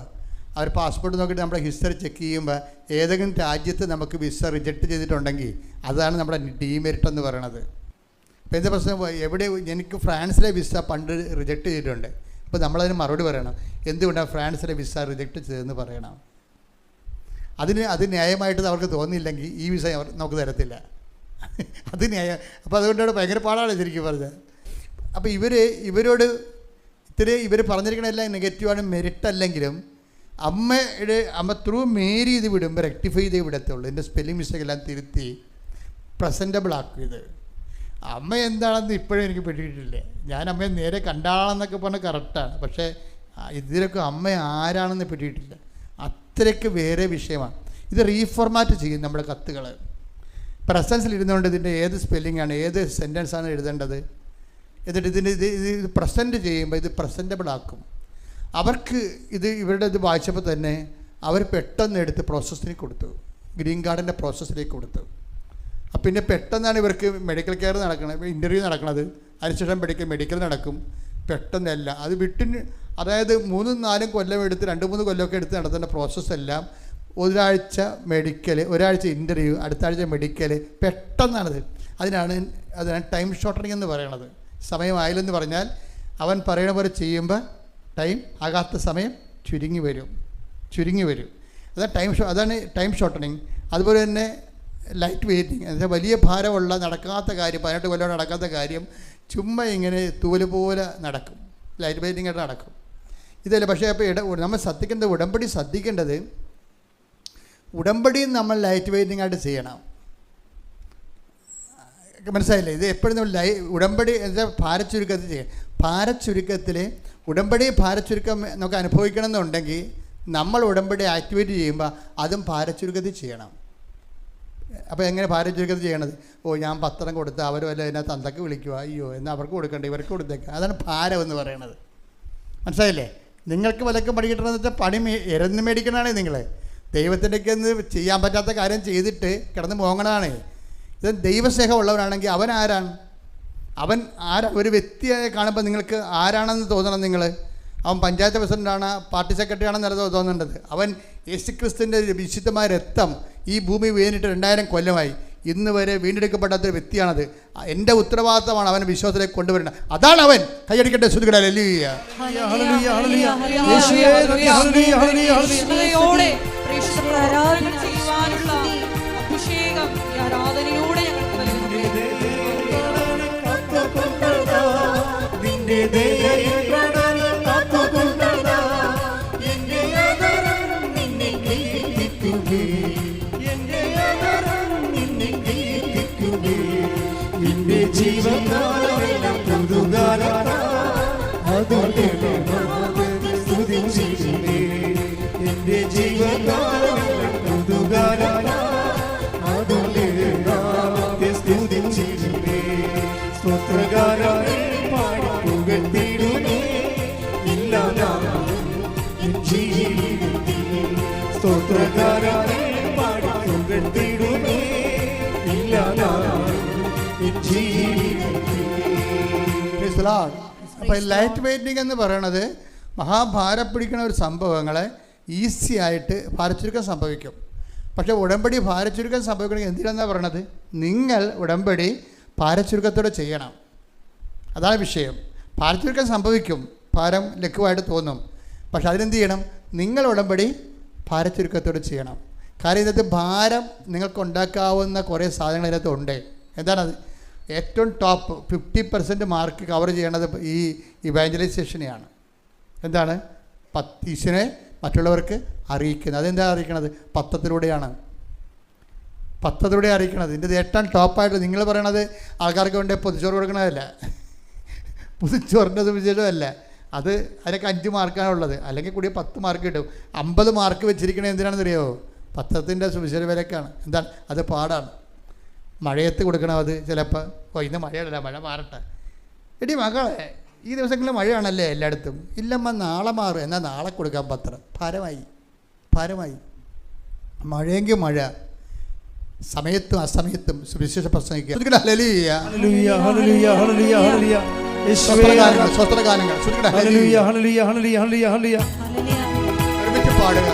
അവർ പാസ്പോർട്ട് നോക്കിയിട്ട് നമ്മുടെ ഹിസ്റ്ററി ചെക്ക് ചെയ്യുമ്പോൾ ഏതെങ്കിലും രാജ്യത്ത് നമുക്ക് വിസ റിജക്റ്റ് ചെയ്തിട്ടുണ്ടെങ്കിൽ അതാണ് നമ്മുടെ ഡീമെറിറ്റ് എന്ന് പറയണത്. അപ്പോൾ എന്താ പ്രശ്നം, എവിടെ എനിക്ക് ഫ്രാൻസിലെ വിസ പണ്ട് റിജക്റ്റ് ചെയ്തിട്ടുണ്ട്. അപ്പോൾ നമ്മളതിന് മറുപടി പറയണം, എന്തുകൊണ്ടാണ് ഫ്രാൻസിലെ വിസ റിജക്റ്റ് ചെയ്തതെന്ന് പറയണം. അത് ന്യായമായിട്ട് അവർക്ക് തോന്നിയില്ലെങ്കിൽ ഈ വിസ നമുക്ക് തരത്തില്ല. അത് ന്യായം. അപ്പോൾ അതുകൊണ്ടാണ് ഭയങ്കര പാടാണ് ശരിക്കും പറഞ്ഞത്. അപ്പോൾ ഇവരോട് ഇവർ പറഞ്ഞിരിക്കണമെല്ലാം നെഗറ്റീവാണ്, മെറിറ്റ് അല്ലെങ്കിലും അമ്മ ത്രൂ മേരി ഇത് വിടുമ്പോൾ റെക്ടിഫൈ ചെയ്തേ വിടത്തുള്ളൂ. എൻ്റെ സ്പെല്ലിംഗ് മിസ്റ്റേക്ക് എല്ലാം തിരുത്തി പ്രസൻറ്റബിൾ ആക്കും. ഇത് അമ്മ എന്താണെന്ന് ഇപ്പോഴും എനിക്ക് പിടിയിട്ടില്ല. ഞാൻ അമ്മയെ നേരെ കണ്ടാളെന്നൊക്കെ പറഞ്ഞാൽ കറക്റ്റാണ്. പക്ഷേ ഇതിലൊക്കെ അമ്മ ആരാണെന്ന് പിടിയിട്ടില്ല. അത്രയ്ക്ക് വേറെ വിഷയമാണ്. ഇത് റീഫോർമാറ്റ് ചെയ്യും നമ്മുടെ കത്തുകൾ. പ്രസൻസിൽ ഇരുന്നുകൊണ്ട് ഇതിൻ്റെ ഏത് സ്പെല്ലിങ്ങാണ്, ഏത് സെൻറ്റൻസാണ് എഴുതേണ്ടത്, എന്നിട്ട് ഇത് പ്രസൻറ്റ് ചെയ്യുമ്പോൾ ഇത് പ്രസൻറ്റബിൾ ആക്കും. അവർക്ക് ഇവരുടെ ഇത് വായിച്ചപ്പോൾ തന്നെ അവർ പെട്ടെന്ന് എടുത്ത് പ്രോസസ്സിലേക്ക് കൊടുത്തു, ഗ്രീൻ കാർഡിൻ്റെ പ്രോസസ്സിലേക്ക് കൊടുത്തു. പിന്നെ പെട്ടെന്നാണ് ഇവർക്ക് മെഡിക്കൽ കെയർ നടക്കുന്നത്, ഇൻ്റർവ്യൂ നടക്കുന്നത്. അതിനുശേഷം മെഡിക്കൽ നടക്കും. പെട്ടെന്നല്ല അത് അതായത് 3-4 കൊല്ലം എടുത്ത് 2-3 കൊല്ലമൊക്കെ എടുത്ത് നടത്തേണ്ട പ്രോസസ്സെല്ലാം ഒരാഴ്ച മെഡിക്കൽ, ഒരാഴ്ച ഇൻ്റർവ്യൂ, അടുത്ത ആഴ്ച മെഡിക്കൽ, പെട്ടെന്നാണത്. അതിനാണ് ടൈം ഷോർട്ടനിങ് എന്ന് പറയണത്. സമയമായില്ലെന്ന് പറഞ്ഞാൽ അവൻ പറയണ പോലെ ചെയ്യുമ്പോൾ ടൈം ആകാത്ത സമയം ചുരുങ്ങി വരും. അതാണ് ടൈം ഷോർട്ടനിങ്. അതുപോലെ തന്നെ ലൈറ്റ് വെയ്റ്റിങ്, എന്നുവെച്ചാൽ വലിയ ഭാരമുള്ള നടക്കാത്ത കാര്യം, 18 കൊല്ലം നടക്കാത്ത കാര്യം ചുമ്മാ ഇങ്ങനെ തൂല് പോലെ നടക്കും, ലൈറ്റ് വെയ്റ്റിംഗ് ആയിട്ട് നടക്കും. ഇതല്ല. പക്ഷേ അപ്പോൾ നമ്മൾ ശ്രദ്ധിക്കേണ്ടത് ഉടമ്പടി നമ്മൾ ലൈറ്റ് വെയ്റ്റിംഗ് ആയിട്ട് ചെയ്യണം. മനസ്സിലായില്ലേ? ഇത് എപ്പോഴും നമ്മൾ ഉടമ്പടി എന്താ ഭാരച്ചുരുക്കത്തിൽ ചെയ്യണം. ഭാരച്ചുരുക്കത്തിൽ ഉടമ്പടി ഭാരച്ചുരുക്കം നമുക്ക് അനുഭവിക്കണം എന്നുണ്ടെങ്കിൽ നമ്മൾ ഉടമ്പടി ആക്ടിവേറ്റ് ചെയ്യുമ്പോൾ അതും ഭാരച്ചുരുക്കത്തിൽ ചെയ്യണം. അപ്പോൾ എങ്ങനെ ഭാരച്ചുരുക്കത്തിൽ ചെയ്യണത്? ഞാൻ പത്രം കൊടുത്ത് അവർ വല്ല അതിനകത്ത് അന്തക്ക് വിളിക്കുക, അയ്യോ എന്നാൽ അവർക്ക് കൊടുക്കണ്ടേ, ഇവർക്ക് കൊടുത്തേക്കാം. അതാണ് ഭാരം എന്ന് പറയണത്. മനസ്സിലായില്ലേ? നിങ്ങൾക്ക് വല്ലക്കും പണി കിട്ടണമെന്ന് വെച്ചാൽ പണി ഇരന്ന് മേടിക്കണതാണേ നിങ്ങൾ. ദൈവത്തിൻ്റെയൊക്കെ ഒന്ന് ചെയ്യാൻ പറ്റാത്ത കാര്യം ചെയ്തിട്ട് കിടന്ന് പോകണതാണ്. ഇത് ദൈവസ്നേഹമുള്ളവനാണെങ്കിൽ അവൻ ആരാണ്? അവൻ ഒരു വ്യക്തിയെ കാണുമ്പോൾ നിങ്ങൾക്ക് ആരാണെന്ന് തോന്നണം. നിങ്ങൾ അവൻ പഞ്ചായത്ത് പ്രസിഡൻ്റാണ്, പാർട്ടി സെക്രട്ടറി ആണെന്നല്ല തോന്നേണ്ടത്. അവൻ യേശുക്രിസ്തുവിൻ്റെ വിശുദ്ധമായ രക്തം ഈ ഭൂമി വീണിട്ട് 2000 കൊല്ലമായി, ഇന്ന് വരെ വീണ്ടെടുക്കപ്പെടാത്തൊരു വ്യക്തിയാണത്. എൻ്റെ ഉത്തരവാദിത്തമാണ് അവനെ വിശ്വാസത്തിലേക്ക് കൊണ്ടുവരുന്നത്. അതാണ് അവൻ. കൈയടിക്കട്ടെ, ശ്രുതികളെ ഹല്ലേലൂയ. അപ്പോൾ ലൈറ്റ് വെയ്റ്റിംഗ് എന്ന് പറയണത് മഹാഭാരം പിടിക്കുന്ന ഒരു സംഭവങ്ങളെ ഈസി ആയിട്ട് ഭാരച്ചുരുക്കം സംഭവിക്കും. പക്ഷേ ഉടമ്പടി ഭാരച്ചുരുക്കം സംഭവിക്കണമെങ്കിൽ എന്തിനാണെന്നാണ് പറയണത്? നിങ്ങൾ ഉടമ്പടി ഭാരച്ചുരുക്കത്തോടെ ചെയ്യണം. അതാണ് വിഷയം. ഭാരച്ചുരുക്കം സംഭവിക്കും, ഭാരം ലഘുവായിട്ട് തോന്നും. പക്ഷെ അതിനെന്ത് ചെയ്യണം? നിങ്ങൾ ഉടമ്പടി ഭാരച്ചുരുക്കത്തോടെ ചെയ്യണം. കാര്യം ഇതിനകത്ത് ഭാരം നിങ്ങൾക്കുണ്ടാക്കാവുന്ന കുറേ സാധനങ്ങൾ ഇതിനകത്ത് ഉണ്ട്. എന്താണത്? ഏറ്റവും ടോപ്പ് 50% മാർക്ക് കവർ ചെയ്യേണ്ടത് ഈ ഇവാഞ്ചലൈസേഷനെയാണ്. എന്താണ്? ഈശ്വരനെ മറ്റുള്ളവർക്ക് അറിയിക്കുന്നത്. അതെന്താ അറിയിക്കണത്? പത്രത്തിലൂടെയാണ്. പത്രത്തിലൂടെ അറിയിക്കണത്. ഇതിൻ്റെ ഏറ്റവും ടോപ്പായിട്ട് നിങ്ങൾ പറയണത് ആൾക്കാർക്ക് വേണ്ടി പൊതിച്ചോറ് കൊടുക്കണതല്ല, പൊതിച്ചോറിൻ്റെ സുവിശേഷമല്ല. അതിനൊക്കെ 5 മാർക്കാണുള്ളത്. അല്ലെങ്കിൽ കൂടി 10 മാർക്ക് കിട്ടും. 50 മാർക്ക് വെച്ചിരിക്കണത് എന്തിനാണെന്ന് അറിയാമോ? പത്രത്തിൻ്റെ സുവിശേഷ വിലക്കാണ്. എന്താണ്? അത് പാടാണ്. മഴയത്ത് കൊടുക്കണം. അത് ചിലപ്പോൾ ഇന്ന് മഴയല്ല, മഴ മാറട്ടെ. എടി മകളെ, ഈ ദിവസങ്ങളിൽ മഴയാണല്ലേ എല്ലായിടത്തും. ഇല്ലമ്മ നാളെ മാറും, എന്നാൽ നാളെ കൊടുക്കാൻ പത്രം. ഭാരമായി. മഴയെങ്കിൽ മഴ, സമയത്തും അസമയത്തും സുവിശേഷ പ്രസംഗിക്കുക. ഒരുമിച്ച് പാടുക.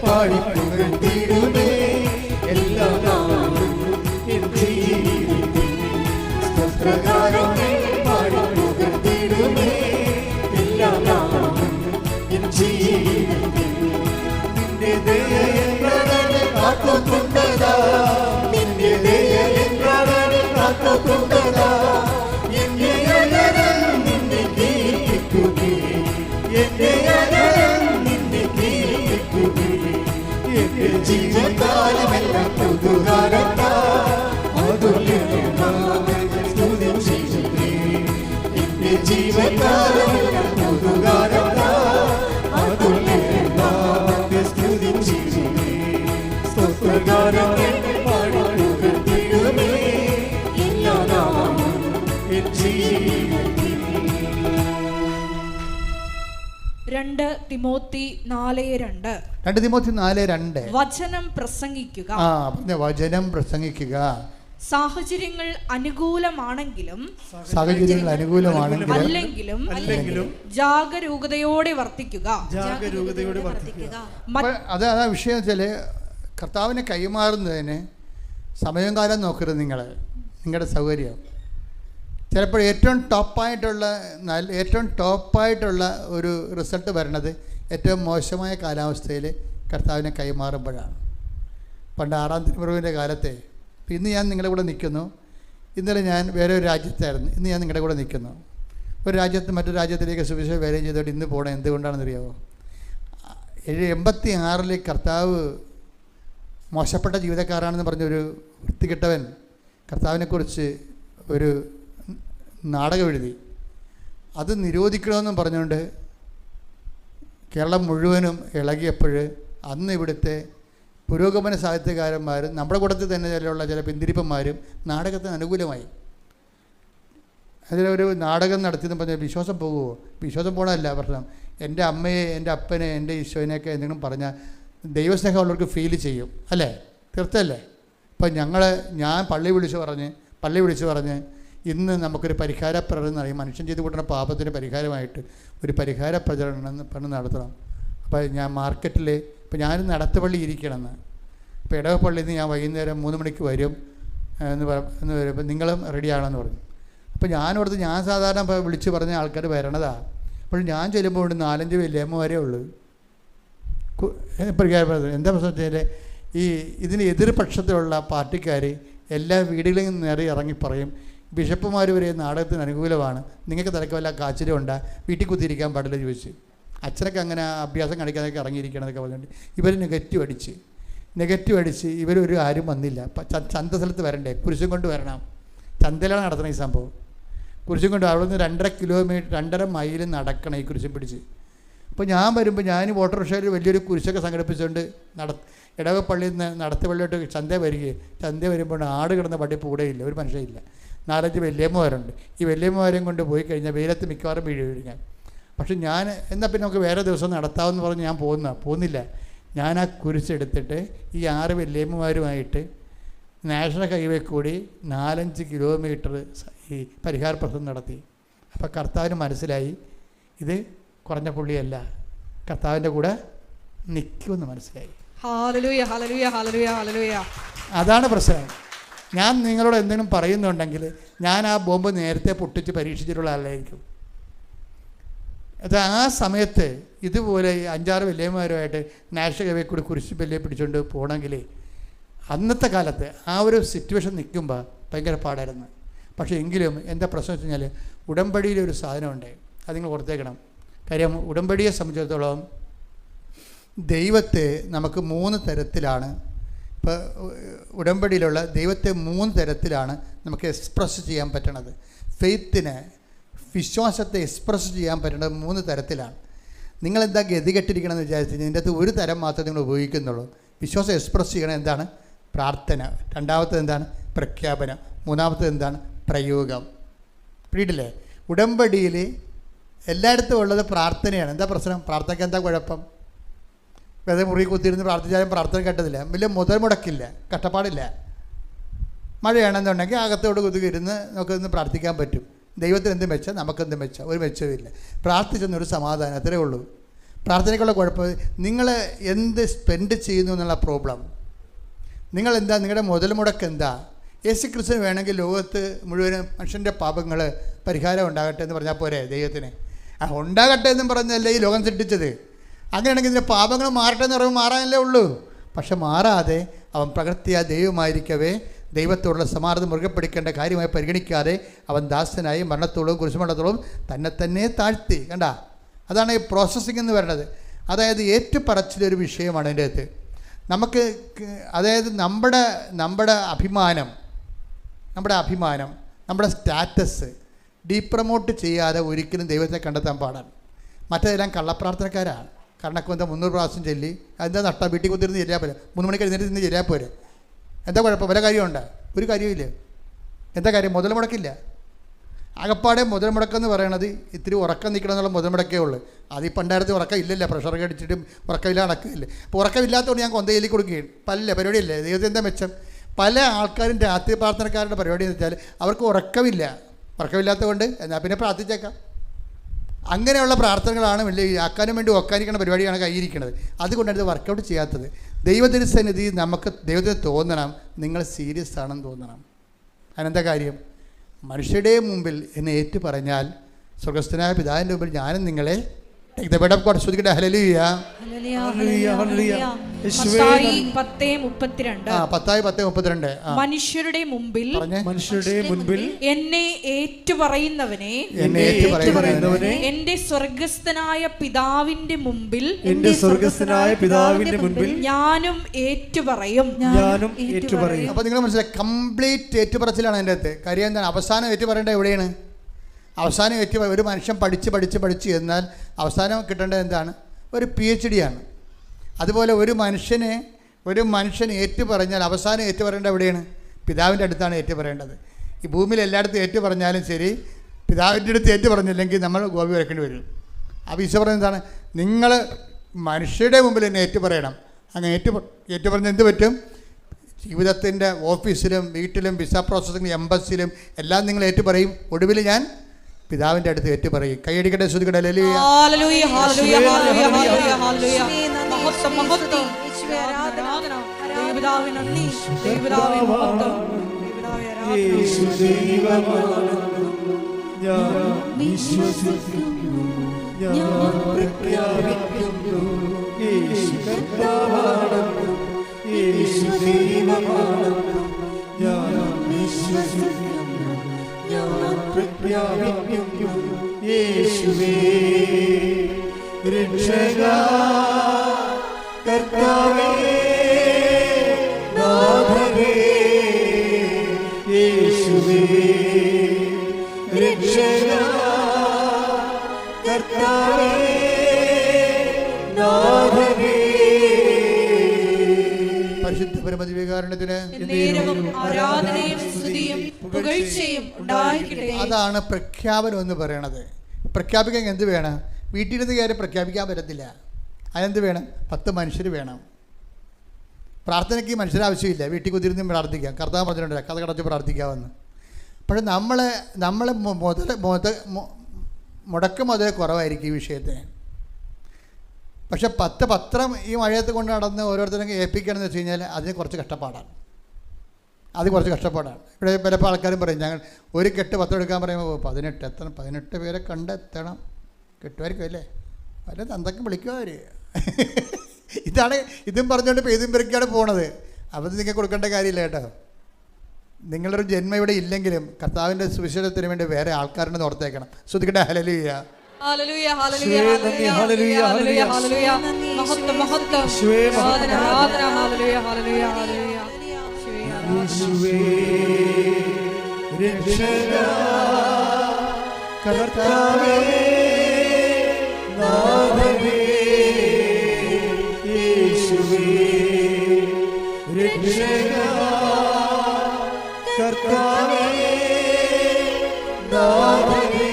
പാടി പുകഴ്ത്തിടുമേ എല്ലാ നാളും എൻ ജീവിതത്തിൽ. സ്തോത്രഗാനങ്ങൾ പാടി പുകഴ്ത്തിടുമേ എല്ലാ നാളും എൻ ജീവിതത്തിൽ. നിന്റെ ദയ എന്നവനെ കാത്തുകൊണ്ടതാ, നിന്റെ ദയ എന്നവനെ കാത്തുകൊണ്ടതാ. എന്റെ അകരം നിന്നെ കീർത്തിക്കുമേ, എന്റെ അകരം ജീവകാലമെല്ലാം പുതുകാലത്താ സ്തുതി ചെയ്യട്ടെ. എന്റെ ജീവകാലമെല്ലാം പുതുകാലത്താ സ്തുതി ചെയ്യട്ടെ. സ്തോത്രഗാനങ്ങൾ പാടി പുകഴ്ത്തിടുമേ എല്ലാ നാളും എൻ ജീവിതത്തിൽ. 2 തിമോത്തി 4:2. 2 തിമോത്തി 4:2. വചനം പ്രസംഗിക്കുക. വചനം പ്രസംഗിക്കുക. സാഹചര്യങ്ങൾ അനുകൂലമാണെങ്കിലും അല്ലെങ്കിലും ജാഗരൂകതയോടെ വർത്തിക്കുക. അത് ആ വിഷയം വെച്ചാൽ കർത്താവിനെ കൈമാറുന്നതിന് സമയം കാലം നോക്കരുത്. നിങ്ങളുടെ സൗകര്യം. ചിലപ്പോൾ ഏറ്റവും ടോപ്പായിട്ടുള്ള ഒരു റിസൾട്ട് വരണത് ഏറ്റവും മോശമായ കാലാവസ്ഥയിൽ കർത്താവിനെ കൈമാറുമ്പോഴാണ്. പണ്ട് 6-ാം തിരുമുറിവിൻ്റെ കാലത്തെ, ഇന്ന് ഞാൻ നിങ്ങളുടെ കൂടെ നിൽക്കുന്നു. ഇന്നലെ ഞാൻ വേറെ ഒരു രാജ്യത്തായിരുന്നു, ഇന്ന് ഞാൻ നിങ്ങളുടെ കൂടെ നിൽക്കുന്നു. ഒരു രാജ്യത്ത് മറ്റൊരു രാജ്യത്തിലേക്ക് സുവിശേഷം വേലയും ചെയ്തുകൊണ്ട് ഇന്ന് പോകണം. എന്തുകൊണ്ടാണെന്ന് അറിയാമോ? 86 കർത്താവ് മോശപ്പെട്ട ജീവിതക്കാരാണെന്ന് പറഞ്ഞൊരു വൃത്തികെട്ടവൻ കർത്താവിനെക്കുറിച്ച് ഒരു നാടകം എഴുതി. അത് നിരോധിക്കണമെന്നും പറഞ്ഞുകൊണ്ട് കേരളം മുഴുവനും ഇളകിയപ്പോൾ അന്ന് ഇവിടുത്തെ പുരോഗമന സാഹിത്യകാരന്മാരും നമ്മുടെ കൂട്ടത്തിൽ തന്നെ ചില പിന്തിരിപ്പന്മാരും നാടകത്തിന് അനുകൂലമായി. അതിലൊരു നാടകം നടത്തിയെന്ന് പറഞ്ഞാൽ വിശ്വാസം പോകുമോ? വിശ്വാസം പോകണമല്ല പ്രശ്നം. എൻ്റെ അമ്മയെ, എൻ്റെ അപ്പനെ, എൻ്റെ ഈശോനെയൊക്കെ എന്തെങ്കിലും പറഞ്ഞാൽ ദൈവസ്നേഹം ഉള്ളവർക്ക് ഫീൽ ചെയ്യും, അല്ലേ? തീർച്ചയല്ലേ? ഇപ്പം ഞാൻ പള്ളി വിളിച്ച് പറഞ്ഞ് ഇന്ന് നമുക്കൊരു പരിഹാര പ്രകടനം നടക്കും. മനുഷ്യൻ ചെയ്ത് കൂട്ടുന്ന പാപത്തിന് പരിഹാരമായിട്ട് ഒരു പരിഹാര പ്രചരണം നടത്തണം. അപ്പോൾ ഞാൻ മാർക്കറ്റിൽ ഇപ്പോൾ ഞാൻ നടത്തുപള്ളി ഇരിക്കണമെന്ന്, ഇപ്പോൾ ഇടവപ്പള്ളിയിൽ നിന്ന് ഞാൻ വൈകുന്നേരം 3 മണിക്ക് വരും എന്ന് വരുമ്പോൾ നിങ്ങളും റെഡിയാണെന്ന് പറഞ്ഞു. അപ്പോൾ ഞാനോടത്ത് ഞാൻ സാധാരണ വിളിച്ച് പറഞ്ഞ ആൾക്കാർ വരണതാണ്. അപ്പോൾ ഞാൻ ചെല്ലുമ്പോൾ 4-5 വല്യമ്മമാരേ ഉള്ളൂ പരിഹാരപ്രദം. എന്താ പ്രശ്നം വെച്ചാൽ ഇതിന് എതിർപക്ഷത്തിലുള്ള പാർട്ടിക്കാർ എല്ലാ വീടുകളിൽ നിന്ന് ഇറങ്ങി പറയും, ബിഷപ്പുമാർ വരെ നാടകത്തിന് അനുകൂലമാണ്, നിങ്ങൾക്ക് തലക്ക് വല്ല കാച്ചിലും ഉണ്ടാ, വീട്ടിൽ കുത്തിയിരിക്കാൻ പാടില്ല ചോദിച്ച്. അച്ഛനൊക്കെ അങ്ങനെ അഭ്യാസം കാണിക്കാനൊക്കെ ഇറങ്ങിയിരിക്കണമെന്നൊക്കെ പറഞ്ഞിട്ട് ഇവർ നെഗറ്റീവ് അടിച്ച് ഇവരൊരു ആരും വന്നില്ല. ചന്ത സ്ഥലത്ത് വരണ്ടേ, കുരിശും കൊണ്ട് വരണം. ചന്തയിലാണ് നടത്തണം ഈ സംഭവം. കുരിശും കൊണ്ട് അവിടെ നിന്ന് 2.5 മൈൽ നടക്കണം ഈ കുരിശും പിടിച്ച്. അപ്പോൾ ഞാൻ വരുമ്പോൾ ഞാൻ ഓട്ടോറിക്ഷയിൽ വലിയൊരു കുരിശൊക്കെ സംഘടിപ്പിച്ചുകൊണ്ട് ഇടവപ്പള്ളിയിൽ നിന്ന് നടത്തുപള്ളിയോട്ട് ചന്ത വരുമ്പോൾ ആട് കിടന്ന പട്ടി കൂടെയില്ല, ഒരു മനുഷ്യയില്ല. 4-5 വല്യമ്മമാരുണ്ട്. ഈ വല്യമ്മമാരെയും കൊണ്ട് പോയി കഴിഞ്ഞാൽ വെയിലത്ത് മിക്കവാറും വീഴുകയാണ്. പക്ഷെ ഞാൻ എന്നാൽ പിന്നെ നമുക്ക് വേറെ ദിവസം നടത്താമെന്ന് പറഞ്ഞ് ഞാൻ പോകുന്നില്ല. ഞാൻ ആ കുരിശെടുത്തിട്ട് ഈ 6 വല്യമ്മമാരുമായിട്ട് നാഷണൽ ഹൈവേ കൂടി 4-5 കിലോമീറ്റർ ഈ പരിഹാര പ്രശ്നം നടത്തി. അപ്പോൾ കർത്താവിന് മനസ്സിലായി ഇത് കുറഞ്ഞ പുള്ളിയല്ല, കർത്താവിൻ്റെ കൂടെ നിൽക്കുമെന്ന് മനസ്സിലായി. Hallelujah, hallelujah, hallelujah, hallelujah. അതാണ് പ്രശ്നം. ഞാൻ നിങ്ങളോട് എന്തെങ്കിലും പറയുന്നുണ്ടെങ്കിൽ ഞാൻ ആ ബോംബ് നേരത്തെ പൊട്ടിച്ച് പരീക്ഷിച്ചിട്ടുള്ള ആളായിരിക്കും. അത് ആ സമയത്ത് ഇതുപോലെ 5-6 വല്യമ്മമാരുമായിട്ട് നാഷണൽ ഹൈവേ കൂടി കുരിശ് പല്ലിയെ പിടിച്ചുകൊണ്ട് പോകണമെങ്കിൽ അന്നത്തെ കാലത്ത് ആ ഒരു സിറ്റുവേഷൻ നിൽക്കുമ്പോൾ ഭയങ്കര പാടായിരുന്നു. പക്ഷേ എങ്കിലും എന്താ പ്രശ്നം വെച്ച് കഴിഞ്ഞാൽ ഉടമ്പടിയിലൊരു സാധനമുണ്ട്, അത് നിങ്ങൾ ഓർത്തേക്കണം. കാര്യം ഉടമ്പടിയെ സംബന്ധിച്ചിടത്തോളം ദൈവത്തെ നമുക്ക് 3 തരത്തിലാണ്, ഇപ്പോൾ ഉടമ്പടിയിലുള്ള ദൈവത്തെ 3 തരത്തിലാണ് നമുക്ക് എക്സ്പ്രസ് ചെയ്യാൻ പറ്റണത്. ഫെയ്ത്തിന്, വിശ്വാസത്തെ എക്സ്പ്രസ് ചെയ്യാൻ പറ്റുന്നത് 3 തരത്തിലാണ്. നിങ്ങളെന്താ ഗതികെട്ടിരിക്കണമെന്ന് വിചാരിച്ചു ഇതിൻ്റെ അകത്ത് ഒരു തരം മാത്രമേ നിങ്ങൾ ഉപയോഗിക്കുന്നുള്ളൂ. വിശ്വാസം എക്സ്പ്രസ് ചെയ്യണം എന്താണ്? പ്രാർത്ഥന. രണ്ടാമത്തത് എന്താണ്? പ്രഖ്യാപനം. മൂന്നാമത്തത് എന്താണ്? പ്രയോഗം. പിടിയിട്ടില്ലേ? ഉടമ്പടിയിൽ എല്ലായിടത്തും ഉള്ളത് പ്രാർത്ഥനയാണ്. എന്താ പ്രശ്നം? പ്രാർത്ഥനയ്ക്ക് എന്താ കുഴപ്പം? വെറുതെ മുറി കുത്തിയിരുന്ന് പ്രാർത്ഥിച്ചാലും പ്രാർത്ഥന കേട്ടതില്ല, വലിയ മുതൽ മുടക്കില്ല, കഷ്ടപ്പാടില്ല. മഴയാണെന്നുണ്ടെങ്കിൽ അകത്തോട് കുതിരുന്ന് നമുക്കൊന്ന് പ്രാർത്ഥിക്കാൻ പറ്റും. ദൈവത്തിന് എന്തും വെച്ചാൽ നമുക്കെന്തും വെച്ചാൽ ഒരു മെച്ചമില്ല. പ്രാർത്ഥിച്ചെന്നൊരു സമാധാനം, അത്രേ ഉള്ളൂ. പ്രാർത്ഥനയ്ക്കുള്ള കുഴപ്പം നിങ്ങൾ എന്ത് സ്പെൻഡ് ചെയ്യുന്നു എന്നുള്ള പ്രോബ്ലം. നിങ്ങളെന്താ, നിങ്ങളുടെ മുതൽ മുടക്ക് എന്താ? യേശു ക്രിസ്തുവിന് വേണമെങ്കിൽ ലോകത്ത് മുഴുവനും മനുഷ്യൻ്റെ പാപങ്ങൾ പരിഹാരം ഉണ്ടാകട്ടെ എന്ന് പറഞ്ഞാൽ പോരെ ദൈവത്തിന്? ഉണ്ടാകട്ടെ എന്നും പറഞ്ഞല്ലേ ഈ ലോകം സൃഷ്ടിച്ചത്. അങ്ങനെയാണെങ്കിൽ ഇതിൻ്റെ പാപങ്ങൾ മാറട്ടെ എന്ന് പറയുമ്പോൾ മാറാനല്ലേ ഉള്ളൂ. പക്ഷെ മാറാതെ അവൻ പ്രകൃതിയായ ദൈവമായിരിക്കവേ ദൈവത്തോടുള്ള സമാധാനം മുറുകെ പിടിക്കേണ്ട കാര്യമായി പരിഗണിക്കാതെ അവൻ ദാസനായി മരണത്തോളം കുരിശുമരണത്തോളം തന്നെ താഴ്ത്തി. കണ്ട, അതാണ് ഈ പ്രോസസ്സിംഗ് എന്ന് പറയുന്നത്. അതായത് ഏറ്റുപറച്ചിലൊരു വിഷയമാണ് അതിൻ്റെ അകത്ത്. നമുക്ക് അതായത് നമ്മുടെ അഭിമാനം, നമ്മുടെ സ്റ്റാറ്റസ് ഡീപ്രമോട്ട് ചെയ്യാതെ ഒരിക്കലും ദൈവത്തെ കണ്ടെത്താൻ പാടാണ്. മറ്റേതെല്ലാം കള്ളപ്രാർത്ഥനക്കാരാണ്. കർണക്കൊന്ത 300 പ്രാവശ്യം ചൊല്ലി എന്താ നട്ടാ വീട്ടിൽ കുത്തിരുന്ന് ചെല്ലാൻ പോരെ, 3 മണിക്ക് എഴുന്നേറ്റ് നിന്ന് ചെല്ലാൻ പോരെ. എന്താ കുഴപ്പം? വല്ല കാര്യമുണ്ടോ? ഒരു കാര്യമില്ല. എന്താ കാര്യം? മുതൽ മുടക്കില്ല. അകപ്പാടെ മുതൽ മുടക്കെന്ന് പറയണത് ഇത്തിരി ഉറക്കം നിൽക്കണം എന്നുള്ള മുതൽ മുടക്കേ ഉള്ളൂ. അത് ഈ പണ്ടായിരത്തി ഉറക്കം ഇല്ലല്ലോ, പ്രഷറൊക്കെ അടിച്ചിട്ടും ഉറക്കമില്ല നടക്കില്ല. അപ്പോൾ ഉറക്കമില്ലാത്തതുകൊണ്ട് ഞാൻ കൊന്തയിലേക്ക് കൊടുക്കുകയാണ്. പല പരിപാടിയല്ലേ ദൈവത്തിന് എന്താ മെച്ചം? പല ആൾക്കാരും രാത്രി പ്രാർത്ഥനക്കാരുടെ പരിപാടി എന്ന് വെച്ചാൽ അവർക്ക് ഉറക്കമില്ലാത്തതുകൊണ്ട് എന്നാൽ പിന്നെ പ്രാർത്ഥിച്ചേക്കാം. അങ്ങനെയുള്ള പ്രാർത്ഥനകളാണ് വലിയ ആക്കാനും വേണ്ടി ഒക്കാനിക്കുന്ന പരിപാടിയാണ് കയ്യിരിക്കുന്നത്. അതുകൊണ്ടാണ് ഇത് വർക്കൗട്ട് ചെയ്യാത്തത്. ദൈവത്തിൻ്റെ സന്നിധി നമുക്ക് ദൈവത്തിന് തോന്നണം നിങ്ങൾ സീരിയസ് ആണെന്ന് തോന്നണം. അതിനെന്താ കാര്യം? മനുഷ്യരുടെ മുമ്പിൽ എന്നെ ഏറ്റു പറഞ്ഞാൽ സ്വർഗസ്ഥനായ പിതാവിൻ്റെ മുമ്പിൽ ഞാനും നിങ്ങളെ ശ്രദ്ധിക്കട്ടെ. Hallelujah, hallelujah, hallelujah. മത്തായി 10:32. മനുഷ്യരുടെ മുമ്പിൽ എന്നെ ഏറ്റുപറയുന്നവനെ എന്റെ സ്വർഗസ്ഥനായ പിതാവിന്റെ മുമ്പിൽ ഞാനും ഏറ്റുപറയും. അപ്പോൾ നിങ്ങൾ മനസ്സിലായി, കംപ്ലീറ്റ് ഏറ്റുപറച്ചിലാണ് അതിൻ്റെ അകത്ത്. കാര്യം എന്താണ്? അവസാനം ഏറ്റുപറയേണ്ടത് എവിടെയാണ്? അവസാനം ഒരു മനുഷ്യൻ പഠിച്ച് എന്നാൽ അവസാനം കിട്ടേണ്ടത് എന്താണ്? ഒരു PhD ആണ്. അതുപോലെ ഒരു മനുഷ്യൻ ഏറ്റുപറഞ്ഞാൽ അവസാനം ഏറ്റുപറയേണ്ടത് എവിടെയാണ്? പിതാവിൻ്റെ അടുത്താണ് ഏറ്റുപറയേണ്ടത്. ഈ ഭൂമിയിൽ എല്ലായിടത്തും ഏറ്റുപറഞ്ഞാലും ശരി, പിതാവിൻ്റെ അടുത്ത് ഏറ്റു പറഞ്ഞില്ലെങ്കിൽ നമ്മൾ ഗോപി വരക്കേണ്ടി വരും. അപ്പോൾ ഈശോ പറയുന്നത് എന്താണ്? നിങ്ങൾ മനുഷ്യരുടെ മുമ്പിൽ എന്നെ ഏറ്റു പറയണം. അങ്ങനെ ഏറ്റു പറഞ്ഞാൽ എന്ത് പറ്റും? ജീവിതത്തിൻ്റെ ഓഫീസിലും വീട്ടിലും വിസ പ്രോസസ്സിംഗ് എംബസിലും എല്ലാം നിങ്ങൾ ഏറ്റു പറയും. ഒടുവിൽ ഞാൻ പിതാവിൻ്റെ അടുത്ത് ഏറ്റു പറയും. കൈയടിക്കട്ടെ, ശ്രുതിക്കട്ടെ. Hallelujah, hallelujah, hallelujah, hallelujah, hallelujah. മഹത്വം, മഹത്വം. ദൈവപിതാവേ നന്ദി, ദൈവപിതാവേ മഹത്വം, ദൈവപിതാവേ ആരാധന. ഞാൻ വിശ്വസിക്കുന്നു, ഞാൻ പ്രഖ്യാപിക്കുന്നു, യേശു കർത്താവാണെന്ന്, യേശു ദൈവമാണെന്ന് ഞാൻ വിശ്വസിക്കുന്നു, ഞാൻ പ്രഖ്യാപിക്കുന്നു. യേശുവേ രക്ഷകാ, കർത്താവേ നാഥനേ, യേശുവേ രക്ഷകാ, കർത്താവേ നാഥനേ. പരിശുദ്ധ പരമദിവ്യകാരുണ്യത്തിന് എന്നേരവും ആരാധനയും സ്തുതിയും പുകഴ്ചയും ഉണ്ടായിരിക്കട്ടെ. അതാണ് പ്രഖ്യാപനം എന്ന് പറയണത്. പ്രഖ്യാപിക്കാൻ എന്ത് വേണം? വീട്ടിലിരുന്ന് കാര്യം പ്രഖ്യാപിക്കാൻ പറ്റത്തില്ല. അതെന്ത് വേണം? 10 മനുഷ്യർ വേണം. പ്രാർത്ഥനയ്ക്ക് മനുഷ്യരാവശ്യമില്ല. വീട്ടിൽ കുതിരുന്ന് പ്രാർത്ഥിക്കാം. കർത്താവ് പറഞ്ഞിട്ടുണ്ട് കഥ കടച്ച് പ്രാർത്ഥിക്കാമെന്ന്. പക്ഷേ നമ്മൾ മുടക്ക് മുതൽ കുറവായിരിക്കും ഈ വിഷയത്തിന്. പക്ഷെ 10 പത്രം ഈ മഴയത്ത് കൊണ്ട് നടന്ന് ഓരോരുത്തരും ഏൽപ്പിക്കണമെന്ന് വെച്ച് കഴിഞ്ഞാൽ അതിന് കുറച്ച് കഷ്ടപ്പാടാണ്. ഇവിടെ പലപ്പോൾ ആൾക്കാരും പറയും ഞങ്ങൾ ഒരു കെട്ട് പത്രം എടുക്കാൻ പറയുമ്പോൾ 18 പേരെ കണ്ടെത്തണം. കിട്ടുമായിരിക്കും അല്ലേ? വല്ല തന്തൊക്കെ വിളിക്കും അവർ. ഇതും പറഞ്ഞുകൊണ്ട് പെയ്തും പെരുക്കാണ് പോണത്. അപ്പം നിങ്ങൾക്ക് കൊടുക്കേണ്ട കാര്യമില്ല കേട്ടോ. നിങ്ങളൊരു ജന്മം ഇവിടെ ഇല്ലെങ്കിലും കർത്താവിൻ്റെ സുവിശേഷത്തിന് വേണ്ടി വേറെ ആൾക്കാരുണ്ടെന്ന് ഓർത്തേക്കണം. ശ്രുതിക്കട്ടെ. Hallelujah, hallelujah, hallelujah, hallelujah, hallelujah, hallelujah. മഹത്വം, മഹത്വം. ആരാധന, ആരാധന. Hallelujah, hallelujah, hallelujah. യേശുവേ രക്ഷകാ, കർത്താവേ നാഥനേ, യേശുവേ രക്ഷകാ, കർത്താവേ നാഥനേ.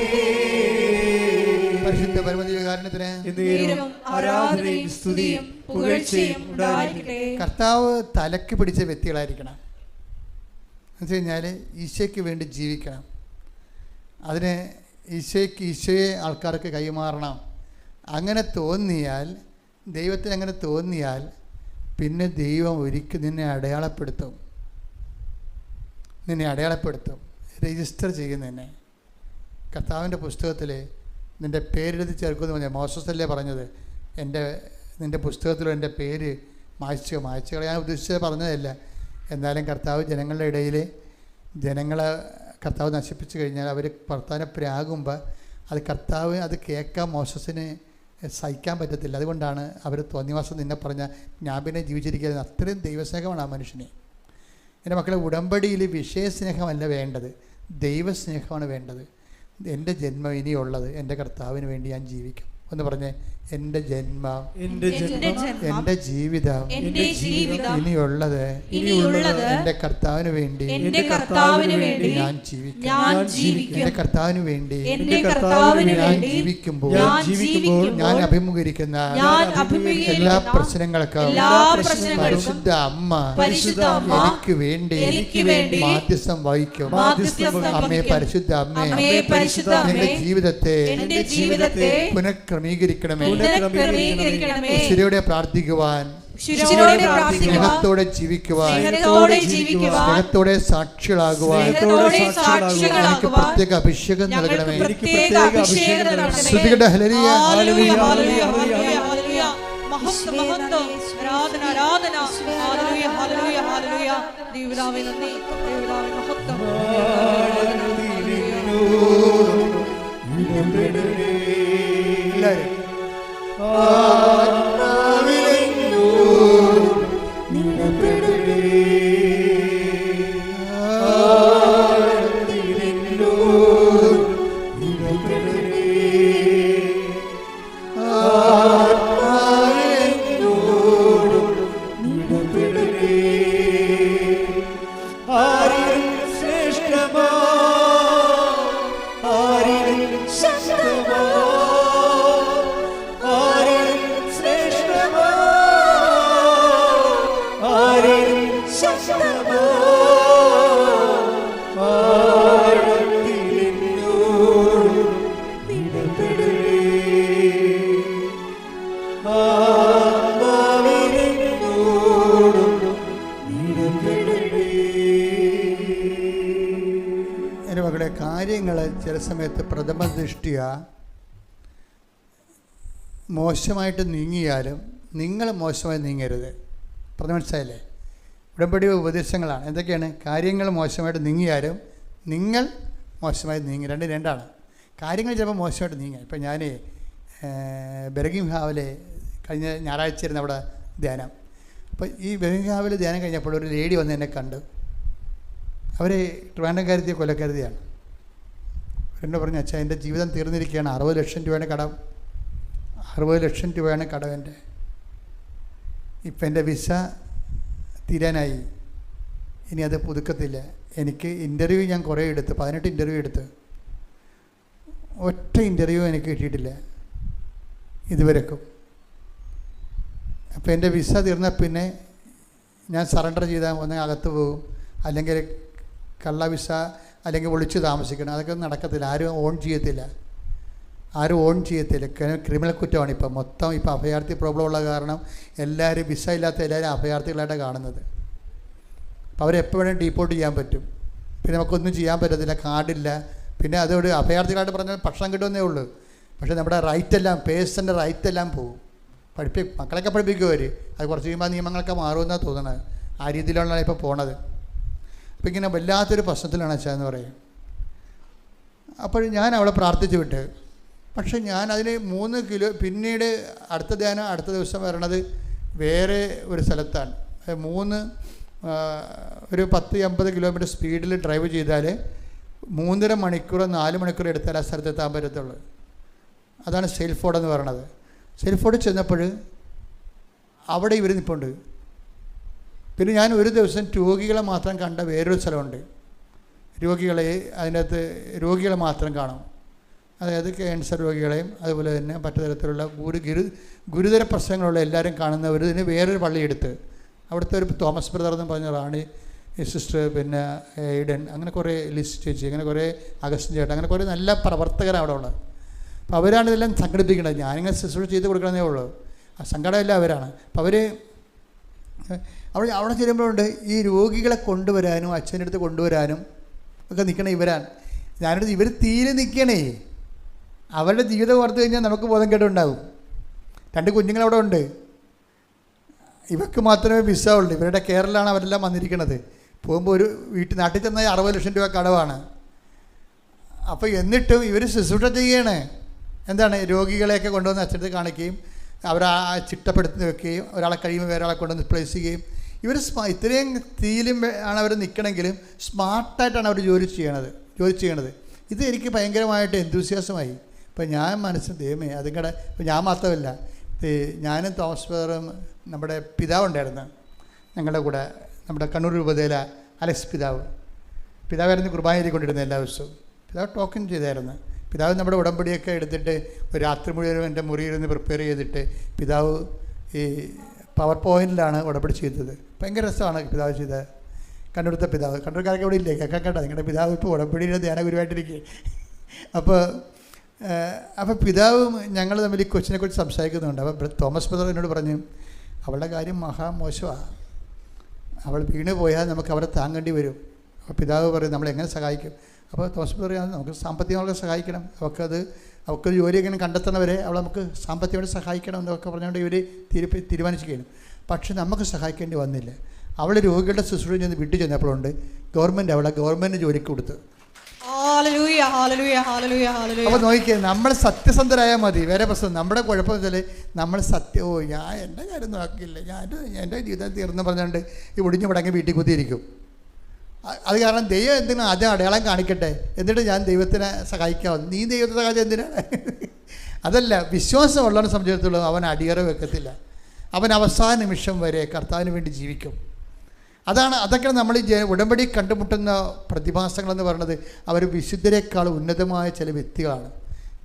പരിശുദ്ധ പരമദിവ്യകാരുണ്യത്തിന് എന്നേരവും ആരാധനയും സ്തുതിയും പുകഴ്ചയും ഉണ്ടായിരിക്കട്ടെ. കർത്താവ് തലക്ക് പിടിച്ച വ്യക്തികളായിരിക്കണം. എന്ന് വെച്ച് കഴിഞ്ഞാൽ ഈശോയ്ക്ക് വേണ്ടി ജീവിക്കണം. അതിന് ഈശോയെ ആൾക്കാർക്ക് കൈമാറണം. അങ്ങനെ തോന്നിയാൽ, ദൈവത്തിന് അങ്ങനെ തോന്നിയാൽ പിന്നെ ദൈവം ഒരിക്കലും നിന്നെ അടയാളപ്പെടുത്തും. രജിസ്റ്റർ ചെയ്യുന്നതിനെ. കർത്താവിൻ്റെ പുസ്തകത്തിൽ നിൻ്റെ പേരെഴുതി ചേർക്കുമെന്ന് പറഞ്ഞാൽ മോശസല്ലേ പറഞ്ഞത്? നിൻ്റെ പുസ്തകത്തിലും എൻ്റെ പേര് മായ്ച്ചു കളയാൻ ഉദ്ദേശിച്ചത് പറഞ്ഞതല്ല. എന്നാലും കർത്താവ് ജനങ്ങളുടെ ഇടയിൽ കർത്താവ് നശിപ്പിച്ചു കഴിഞ്ഞാൽ അവർ ഭർത്താവിനെ പ്രാകുമ്പോൾ കർത്താവ് അത് കേൾക്കാൻ മോശസിന് സഹിക്കാൻ പറ്റത്തില്ല. അതുകൊണ്ടാണ് അവർ തോന്നിവാസം നിന്നെ പറഞ്ഞാൽ ഞാൻ പിന്നെ ജീവിച്ചിരിക്കുന്നത്. അത്രയും ദൈവസ്നേഹമാണ് ആ മനുഷ്യനെ. എൻ്റെ മക്കളെ, ഉടമ്പടിയിൽ വിഷയസ്നേഹമല്ല വേണ്ടത്, ദൈവസ്നേഹമാണ് വേണ്ടത്. എൻ്റെ ജന്മം ഇനിയുള്ളത് എൻ്റെ കർത്താവിന് വേണ്ടി ഞാൻ ജീവിക്കും എന്ന് പറഞ്ഞേ. എൻ്റെ ജന്മം, എൻ്റെ ജീവിതം ഇനിയുള്ളത് എൻ്റെ കർത്താവിന് വേണ്ടി ഞാൻ ജീവിക്കും. എൻ്റെ കർത്താവിന് വേണ്ടി ഞാൻ ജീവിക്കുമ്പോൾ ഞാൻ അഭിമുഖീകരിക്കുന്ന എല്ലാ പ്രശ്നങ്ങൾക്കും പരിശുദ്ധ അമ്മ എനിക്ക് വേണ്ടി മാധ്യസ്ഥം വഹിക്കും. അമ്മേ, പരിശുദ്ധ അമ്മേ, എൻ്റെ ജീവിതത്തെ പുനഃക്രമീകരിക്കണമേ. ഈശോയോടെ പ്രാർത്ഥിക്കുവാൻ, സ്നേഹത്തോടെ ജീവിക്കുവാൻ, സ്നേഹത്തോടെ സാക്ഷികളാകുവാൻ എനിക്ക് പ്രത്യേക അഭിഷേകം നൽകണമേ. ശ്രുതികട. Hallelujah, hallelujah, hallelujah, hallelujah. മഹത്വം, മഹത്വം. ആരാധന, ആരാധന. Hallelujah, hallelujah, hallelujah. ദൈവപിതാവേ നന്ദി, ദൈവപിതാവേ മഹത്വം. എല്ലാവരും ശ്രേഷ്ഠമാ നോക്കട്ടെ, കാര്യങ്ങൾ ചില സമയത്ത് പ്രഥമ ദൃഷ്ടിയ മോശമായിട്ട് നീങ്ങിയാലും നിങ്ങൾ മോശമായി നീങ്ങരുത്. പറഞ്ഞ മനസ്സിലായില്ലേ? ഉടമ്പടി ഉപദേശങ്ങളാണ്. എന്തൊക്കെയാണ്? കാര്യങ്ങൾ മോശമായിട്ട് നീങ്ങിയാലും നിങ്ങൾ മോശമായി നീങ്ങി. രണ്ടാണ്. കാര്യങ്ങൾ ചിലപ്പോൾ മോശമായിട്ട് നീങ്ങുക. ഇപ്പം ഞാൻ ബെർഗിംഹാവിലെ കഴിഞ്ഞ ഞായറാഴ്ചയായിരുന്നു അവിടെ ധ്യാനം. അപ്പോൾ ഈ ബെർഗിംഹാവിൽ ധ്യാനം കഴിഞ്ഞപ്പോൾ ഒരു ലേഡി വന്ന് എന്നെ കണ്ടു. അവർ ട്രിവാൻഡ്രംകാരത്തിയെ കൊല്ലക്കാരത്തിയാണ്. എന്നോട് പറഞ്ഞു, അച്ഛാ എൻ്റെ ജീവിതം തീർന്നിരിക്കുകയാണ്, 60 ലക്ഷം രൂപയാണ് കടം. 60 ലക്ഷം രൂപയാണ് കടവൻ്റെ. ഇപ്പം എൻ്റെ വിസ തീരാനായി, ഇനി അത് പുതുക്കത്തില്ല. എനിക്ക് ഇൻ്റർവ്യൂ ഞാൻ കുറേ എടുത്ത്, 18 ഇൻ്റർവ്യൂ എടുത്ത്, ഒറ്റ ഇൻ്റർവ്യൂ എനിക്ക് കിട്ടിയിട്ടില്ല ഇതുവരെക്കും. അപ്പോൾ എൻ്റെ വിസ തീർന്നാൽ പിന്നെ ഞാൻ സറണ്ടർ ചെയ്താൽ ഒന്ന് അകത്ത് പോകും, അല്ലെങ്കിൽ കള്ള വിസ, അല്ലെങ്കിൽ ഒളിച്ച് താമസിക്കണം. അതൊക്കെ നടക്കത്തില്ല. ആരും ഓൺ ചെയ്യത്തില്ല. ക്രിമിനൽ കുറ്റമാണ് ഇപ്പം മൊത്തം. ഇപ്പോൾ അഭയാർത്ഥി പ്രോബ്ലം ഉള്ള കാരണം എല്ലാവരും വിസ ഇല്ലാത്ത എല്ലാവരും അഭയാർത്ഥികളായിട്ടാണ് കാണുന്നത്. അപ്പോൾ അവരെപ്പോഴും ഡീപ്പോർട്ട് ചെയ്യാൻ പറ്റും. പിന്നെ നമുക്കൊന്നും ചെയ്യാൻ പറ്റത്തില്ല, കാർഡില്ല. പിന്നെ അതോട് അഭയാർത്ഥികളായിട്ട് പറഞ്ഞാൽ ഭക്ഷണം കിട്ടുമെന്നേ ഉള്ളൂ. പക്ഷേ നമ്മുടെ റൈറ്റെല്ലാം, പേഴ്സൻ്റെ റൈറ്റെല്ലാം പോകും. മക്കളൊക്കെ പഠിപ്പിക്കും അവർ. അത് കുറച്ച് കഴിയുമ്പോൾ നിയമങ്ങളൊക്കെ മാറുമെന്നാണ് തോന്നുന്നത്. ആ രീതിയിലാണ് ഇപ്പോൾ പോണത്. അപ്പോൾ ഇങ്ങനെ വല്ലാത്തൊരു പ്രശ്നത്തിലാണ് അച്ഛാ എന്ന് പറയും. അപ്പോൾ ഞാൻ അവളെ പ്രാർത്ഥിച്ചു വിട്ട്. പക്ഷെ ഞാൻ അതിന് 3 കിലോ പിന്നീട് അടുത്ത ധ്യാനം അടുത്ത ദിവസം വരണത് വേറെ ഒരു സ്ഥലത്താണ്. ഒരു 10-50 കിലോമീറ്റർ സ്പീഡിൽ ഡ്രൈവ് ചെയ്താൽ 3.5 മണിക്കൂർ 4 മണിക്കൂർ എടുത്താൽ ആ സ്ഥലത്തെത്താൻ പറ്റത്തുള്ളൂ. അതാണ് സെയിൽഫോർഡ് എന്ന് പറയണത്. സെയിൽഫോർഡ് ചെന്നപ്പോൾ അവിടെ ഇവർ നിൽപ്പുണ്ട്. പിന്നെ ഞാൻ ഒരു ദിവസം രോഗികളെ മാത്രം കണ്ട വേറൊരു സ്ഥലമുണ്ട്. അതിനകത്ത് രോഗികളെ മാത്രം കാണും. അതായത് ക്യാൻസർ രോഗികളെയും അതുപോലെ തന്നെ മറ്റു തരത്തിലുള്ള ഗുരുതര പ്രശ്നങ്ങളുള്ള എല്ലാവരും കാണുന്നവർ. ഇതിന് വേറൊരു പള്ളിയെടുത്ത് അവിടുത്തെ ഒരു തോമസ് ബ്രദർ എന്ന് പറഞ്ഞ റാണി സിസ്റ്റർ, പിന്നെ എയ്ഡൻ, അങ്ങനെ കുറേ ലിസ്റ്റ് ചേച്ചി, അങ്ങനെ കുറേ അഗസ്റ്റിൻ ചേട്ടൻ, അങ്ങനെ കുറേ നല്ല പ്രവർത്തകരാണ് അവിടെ ഉള്ളത്. അപ്പോൾ അവരാണ് ഇതെല്ലാം സംഘടിപ്പിക്കേണ്ടത്. ഞാനിങ്ങനെ ശുശ്രൂഷ ചെയ്ത് കൊടുക്കണമെന്നേ ഉള്ളൂ. ആ സംഘടനയെല്ലാം അവരാണ്. അപ്പോൾ അവിടെ ചെല്ലുമ്പോഴുണ്ട് ഈ രോഗികളെ കൊണ്ടുവരാനും അച്ഛൻ്റെ അടുത്ത് കൊണ്ടുവരാനും ഒക്കെ നിൽക്കണേ ഇവരാണ്. ഞാനടുത്ത് ഇവർ തീരെ നിൽക്കണേ. അവരുടെ ജീവിതം ഓർത്ത് കഴിഞ്ഞാൽ നമുക്ക് ബോധം കേടുണ്ടാകും. 2 കുഞ്ഞുങ്ങളവിടെ ഉണ്ട്. ഇവർക്ക് മാത്രമേ വിസ ഉള്ളൂ. ഇവരുടെ കേരളമാണ് അവരെല്ലാം വന്നിരിക്കുന്നത്. പോകുമ്പോൾ ഒരു നാട്ടിൽ ചെന്നാൽ 60 ലക്ഷം രൂപ കടവാണ്. അപ്പോൾ എന്നിട്ടും ഇവർ ശുശ്രൂഷ ചെയ്യണേ. എന്താണ്? രോഗികളെയൊക്കെ കൊണ്ടുവന്ന് അച്ഛനടുത്ത് കാണിക്കുകയും അവരെ ചിട്ടപ്പെടുത്തി വെക്കുകയും ഒരാളെ കഴിയുമ്പോൾ വേറെ ആളെ കൊണ്ടുവന്ന് പ്ലേസ് ചെയ്യുകയും. ഇവർ ഇത്രയും തീയിലും ആണ് അവർ നിൽക്കണമെങ്കിലും സ്മാർട്ടായിട്ടാണ് അവർ ജോലി ചെയ്യണത്. ഇത് എനിക്ക് ഭയങ്കരമായിട്ട് എന്തൂസിയാസമായി. ഇപ്പം ഞാൻ ദൈവമേ അതിങ്ങടെ. ഇപ്പം ഞാൻ മാത്രമല്ല, ഞാനും തോമസ് ബ്രദറും നമ്മുടെ പിതാവുണ്ടായിരുന്നു ഞങ്ങളുടെ കൂടെ, നമ്മുടെ കണ്ണൂർ രൂപതയിലെ അലക്സ് പിതാവായിരുന്നു കുർബാനയിൽ കൊണ്ടിരുന്നത് എല്ലാ ദിവസവും. പിതാവ് ടോക്കൺ ചെയ്തായിരുന്നു. പിതാവ് നമ്മുടെ ഉടമ്പടിയൊക്കെ എടുത്തിട്ട് ഒരു രാത്രി മുഴുവനും എൻ്റെ മുറിയിരുന്ന് പ്രിപ്പയർ ചെയ്തിട്ട് പിതാവ് ഈ പവർ പോയിൻറ്റിലാണ് ഉടമ്പടി ചെയ്തത്. ഭയങ്കര രസമാണ് പിതാവ് ചെയ്തത്. കണ്ണൂരത്തെ പിതാവ്, കണ്ണൂർക്കാരൊക്കെ ഇവിടെ ഇല്ലേ? കേൾക്കണ്ട, നിങ്ങളുടെ പിതാവ് ഇപ്പോൾ ഉടമ്പടിയുടെ ധ്യാന ഗുരുവായിട്ടിരിക്കുക. അപ്പോൾ പിതാവ് ഞങ്ങൾ തമ്മിൽ ഈ കൊച്ചിനെക്കുറിച്ച് സംസാരിക്കുന്നുണ്ട്. അപ്പോൾ തോമസ് ബ്രദർ എന്നോട് പറഞ്ഞു, അവളുടെ കാര്യം മഹാമോശമാണ്, അവൾ വീണ് പോയാൽ നമുക്ക് അവരെ താങ്ങേണ്ടി വരും. അപ്പോൾ പിതാവ് പറയും നമ്മളെങ്ങനെ സഹായിക്കും? അപ്പോൾ തോമസ് ബ്രദർ നമുക്ക് സാമ്പത്തികമായി സഹായിക്കണം, അവൾക്ക് ജോലി എങ്ങനെ കണ്ടെത്തണവരെ അവളെ നമുക്ക് സാമ്പത്തികമായിട്ട് സഹായിക്കണം എന്നൊക്കെ പറഞ്ഞുകൊണ്ട് ഇവർ തീരുമാനിക്കുകയാണ്. പക്ഷെ നമുക്ക് സഹായിക്കേണ്ടി വന്നില്ല. അവൾ രോഗികളുടെ ശുശ്രൂഷ ചെന്ന് വീട്ടിൽ ചെന്നപ്പോഴുണ്ട് ഗവൺമെൻറ് അവളെ ജോലിക്ക് കൊടുത്തു. അപ്പോൾ നോക്കിയേ, നമ്മൾ സത്യസന്ധരായാൽ മതി, വേറെ പ്രശ്നം. നമ്മുടെ കുഴപ്പം വെച്ചാൽ നമ്മൾ ഞാൻ എൻ്റെ കാര്യം നോക്കിയില്ല, എൻ്റെ ജീവിതം തീർന്നു പറഞ്ഞുകൊണ്ട് ഈ ഒടിഞ്ഞു മുടങ്ങി വീട്ടിൽ കുത്തിയിരിക്കും. അത് കാരണം ദൈവം എന്തിനാണ് ആദ്യം അടയാളം കാണിക്കട്ടെ, എന്നിട്ട് ഞാൻ ദൈവത്തിനെ സഹായിക്കാവും. നീ ദൈവത്തെ സഹായിച്ചത് എന്തിനാണ്? അതല്ല, വിശ്വാസമുള്ളവനെ സംബന്ധിച്ചിടത്തോളം അവൻ അടിയറ വെക്കത്തില്ല. അവൻ അവസാന നിമിഷം വരെ കർത്താവിന് വേണ്ടി ജീവിക്കും. അതൊക്കെയാണ് നമ്മൾ ഈ ഉടമ്പടി കണ്ടുമുട്ടുന്ന പ്രതിഭാസങ്ങളെന്ന് പറയുന്നത്. അവർ വിശുദ്ധരെക്കാളും ഉന്നതമായ ചില വ്യക്തികളാണ്.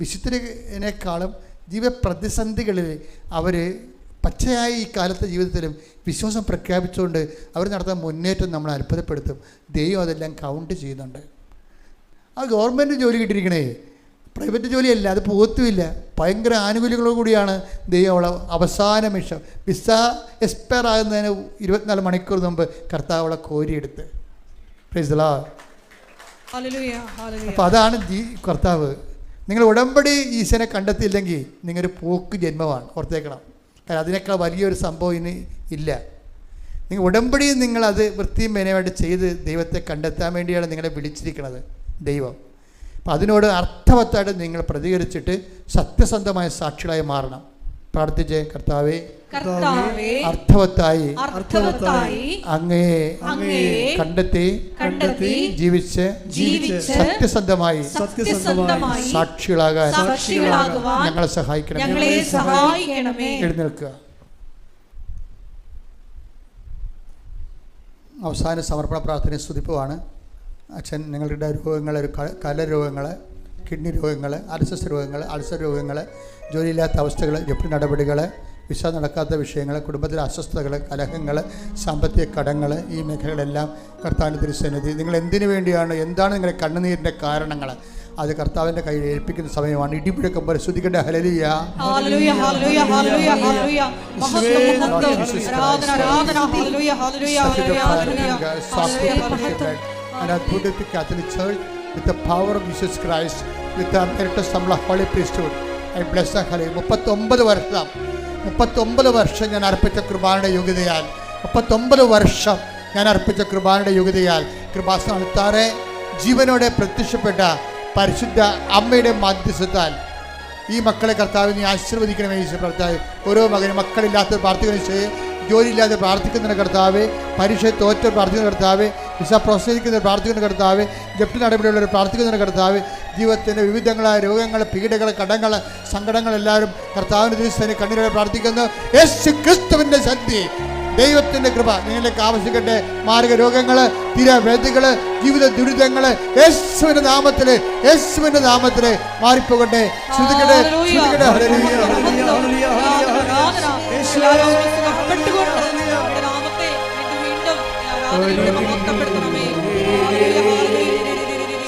വിശുദ്ധരെക്കാളും പ്രതിസന്ധികളിൽ അവർ പച്ചയായ ഈ കാലത്തെ ജീവിതത്തിലും വിശ്വാസം പ്രഖ്യാപിച്ചുകൊണ്ട് അവർ നടത്തുന്ന മുന്നേറ്റം നമ്മളെ അത്ഭുതപ്പെടുത്തും. ദൈവം അതെല്ലാം കൗണ്ട് ചെയ്യുന്നുണ്ട്. ആ ഗവൺമെൻറ് ജോലി കിട്ടിയിരിക്കണേ, പ്രൈവറ്റ് ജോലിയല്ല, അത് പോകത്തുമില്ല. ഭയങ്കര ആനുകൂല്യങ്ങളോട് കൂടിയാണ് ദൈവം അവളെ അവസാന നിമിഷം വിസ എക്സ്പയർ ആകുന്നതിന് 24 മണിക്കൂർ മുമ്പ് കർത്താവ് അവളെ കോരിയെടുത്ത്. Praise the lord. Hallelujah hallelujah. അപ്പോൾ അതാണ് കർത്താവ്. നിങ്ങൾ ഉടമ്പടി ഈശോനെ കണ്ടെത്തിയില്ലെങ്കിൽ നിങ്ങളൊരു പോക്ക് ജന്മമാണ്, ഓർത്തേക്കണം. കാരണം അതിനേക്കാൾ വലിയൊരു സംഭവം ഇനി ഇല്ല. നിങ്ങൾ ഉടമ്പടി നിങ്ങളത് വൃത്തിയും മേനയായിട്ട് ചെയ്ത് ദൈവത്തെ കണ്ടെത്താൻ വേണ്ടിയാണ് നിങ്ങളെ വിളിച്ചിരിക്കുന്നത് ദൈവം. അപ്പം അതിനോട് അർത്ഥവത്തായിട്ട് നിങ്ങൾ പ്രതികരിച്ചിട്ട് സത്യസന്ധമായ സാക്ഷികളായി മാറണം. പ്രാർത്ഥിച്ചേ, കർത്താവേ അർത്ഥവത്തായി അങ്ങയെ കണ്ടെത്തി ജീവിച്ച് സത്യസന്ധമായി സാക്ഷികളാകാൻ ഞങ്ങളെ സഹായിക്കണമേ. എഴുന്നേൽക്കുക. അവസാന സമർപ്പണ പ്രാർത്ഥന സ്തുതിപ്പുമാണ്. അച്ഛൻ നിങ്ങളുടെ രോഗങ്ങൾ, കലരോഗങ്ങൾ, കിഡ്നി രോഗങ്ങൾ, അൾസർ രോഗങ്ങൾ, ജോലിയില്ലാത്ത അവസ്ഥകൾ, ജപ്തി നടപടികൾ, വിസ നടക്കാത്ത വിഷയങ്ങൾ, കുടുംബത്തിലെ അസ്വസ്ഥതകൾ, കലഹങ്ങൾ, സാമ്പത്തിക കടങ്ങൾ, ഈ മേഖലകളെല്ലാം കർത്താവിൻ്റെ തിരുസന്നിധി. നിങ്ങൾ എന്തിനു വേണ്ടിയാണ്, എന്താണ് നിങ്ങളുടെ കണ്ണുനീരിൻ്റെ കാരണങ്ങൾ, അത് കർത്താവിൻ്റെ കയ്യിൽ ഏൽപ്പിക്കുന്ന സമയമാണ്. ഇടിമുഴക്കം ശ്രുതിക്കട്ടെ. Hallelujah hallelujah hallelujah hallelujah hallelujah. And I put it to Catholic Church with the power of Jesus Christ, with the emeritus Holy Priesthood. I bless the Holy. 39 വർഷം ഞാൻ അർപ്പിച്ച കൃപാനയുടെ യോഗ്യതയാൽ, 39 വർഷം ഞാൻ അർപ്പിച്ച കൃപാനയുടെ യോഗ്യതയാൽ, കൃപാസ്ഥാനത്താറെ ജീവനോടെ പ്രത്യക്ഷപ്പെട്ട പരിശുദ്ധ അമ്മയുടെ മധ്യസ്ഥത്താൽ ഈ മക്കളെ കർത്താവ് നീ ആശീർവദിക്കണമേ. ഈശോ കർത്താവ് ഓരോ മകനും, മക്കളില്ലാത്ത പ്രാർത്ഥിക്കുന്ന ഈശോയെ, ജോലിയില്ലാതെ പ്രാർത്ഥിക്കുന്ന കർത്താവ്, പരീക്ഷ തോറ്റ് പ്രാർത്ഥിക്കുന്ന കർത്താവ്, വിസ പ്രോത്സാഹിക്കുന്ന പ്രാർത്ഥിക്കുന്ന കർത്താവ്, ജപ്തി നടപടിയുള്ളവർ പ്രാർത്ഥിക്കുന്ന കർത്താവ്, ജീവിതത്തിൻ്റെ വിവിധങ്ങളായ രോഗങ്ങൾ, പീഡകൾ, കടങ്ങൾ, സങ്കടങ്ങൾ എല്ലാവരും കർത്താവിൻ്റെ ദിവസം കണ്ണീരോടെ പ്രാർത്ഥിക്കുന്നു. യേശു ക്രിസ്തുവിൻ്റെ ശക്തി, ദൈവത്തിൻ്റെ കൃപ നിങ്ങളിലേക്ക് ആവശ്യിക്കട്ടെ. മാർഗ രോഗങ്ങൾ, തീരാവേദികൾ, ജീവിത ദുരിതങ്ങൾ യേശുവിൻ്റെ നാമത്തിൽ മാറിപ്പോകട്ടെ. ശ്രുതിക്കട്ടെ.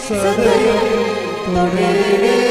സദയം തുടരണമേ.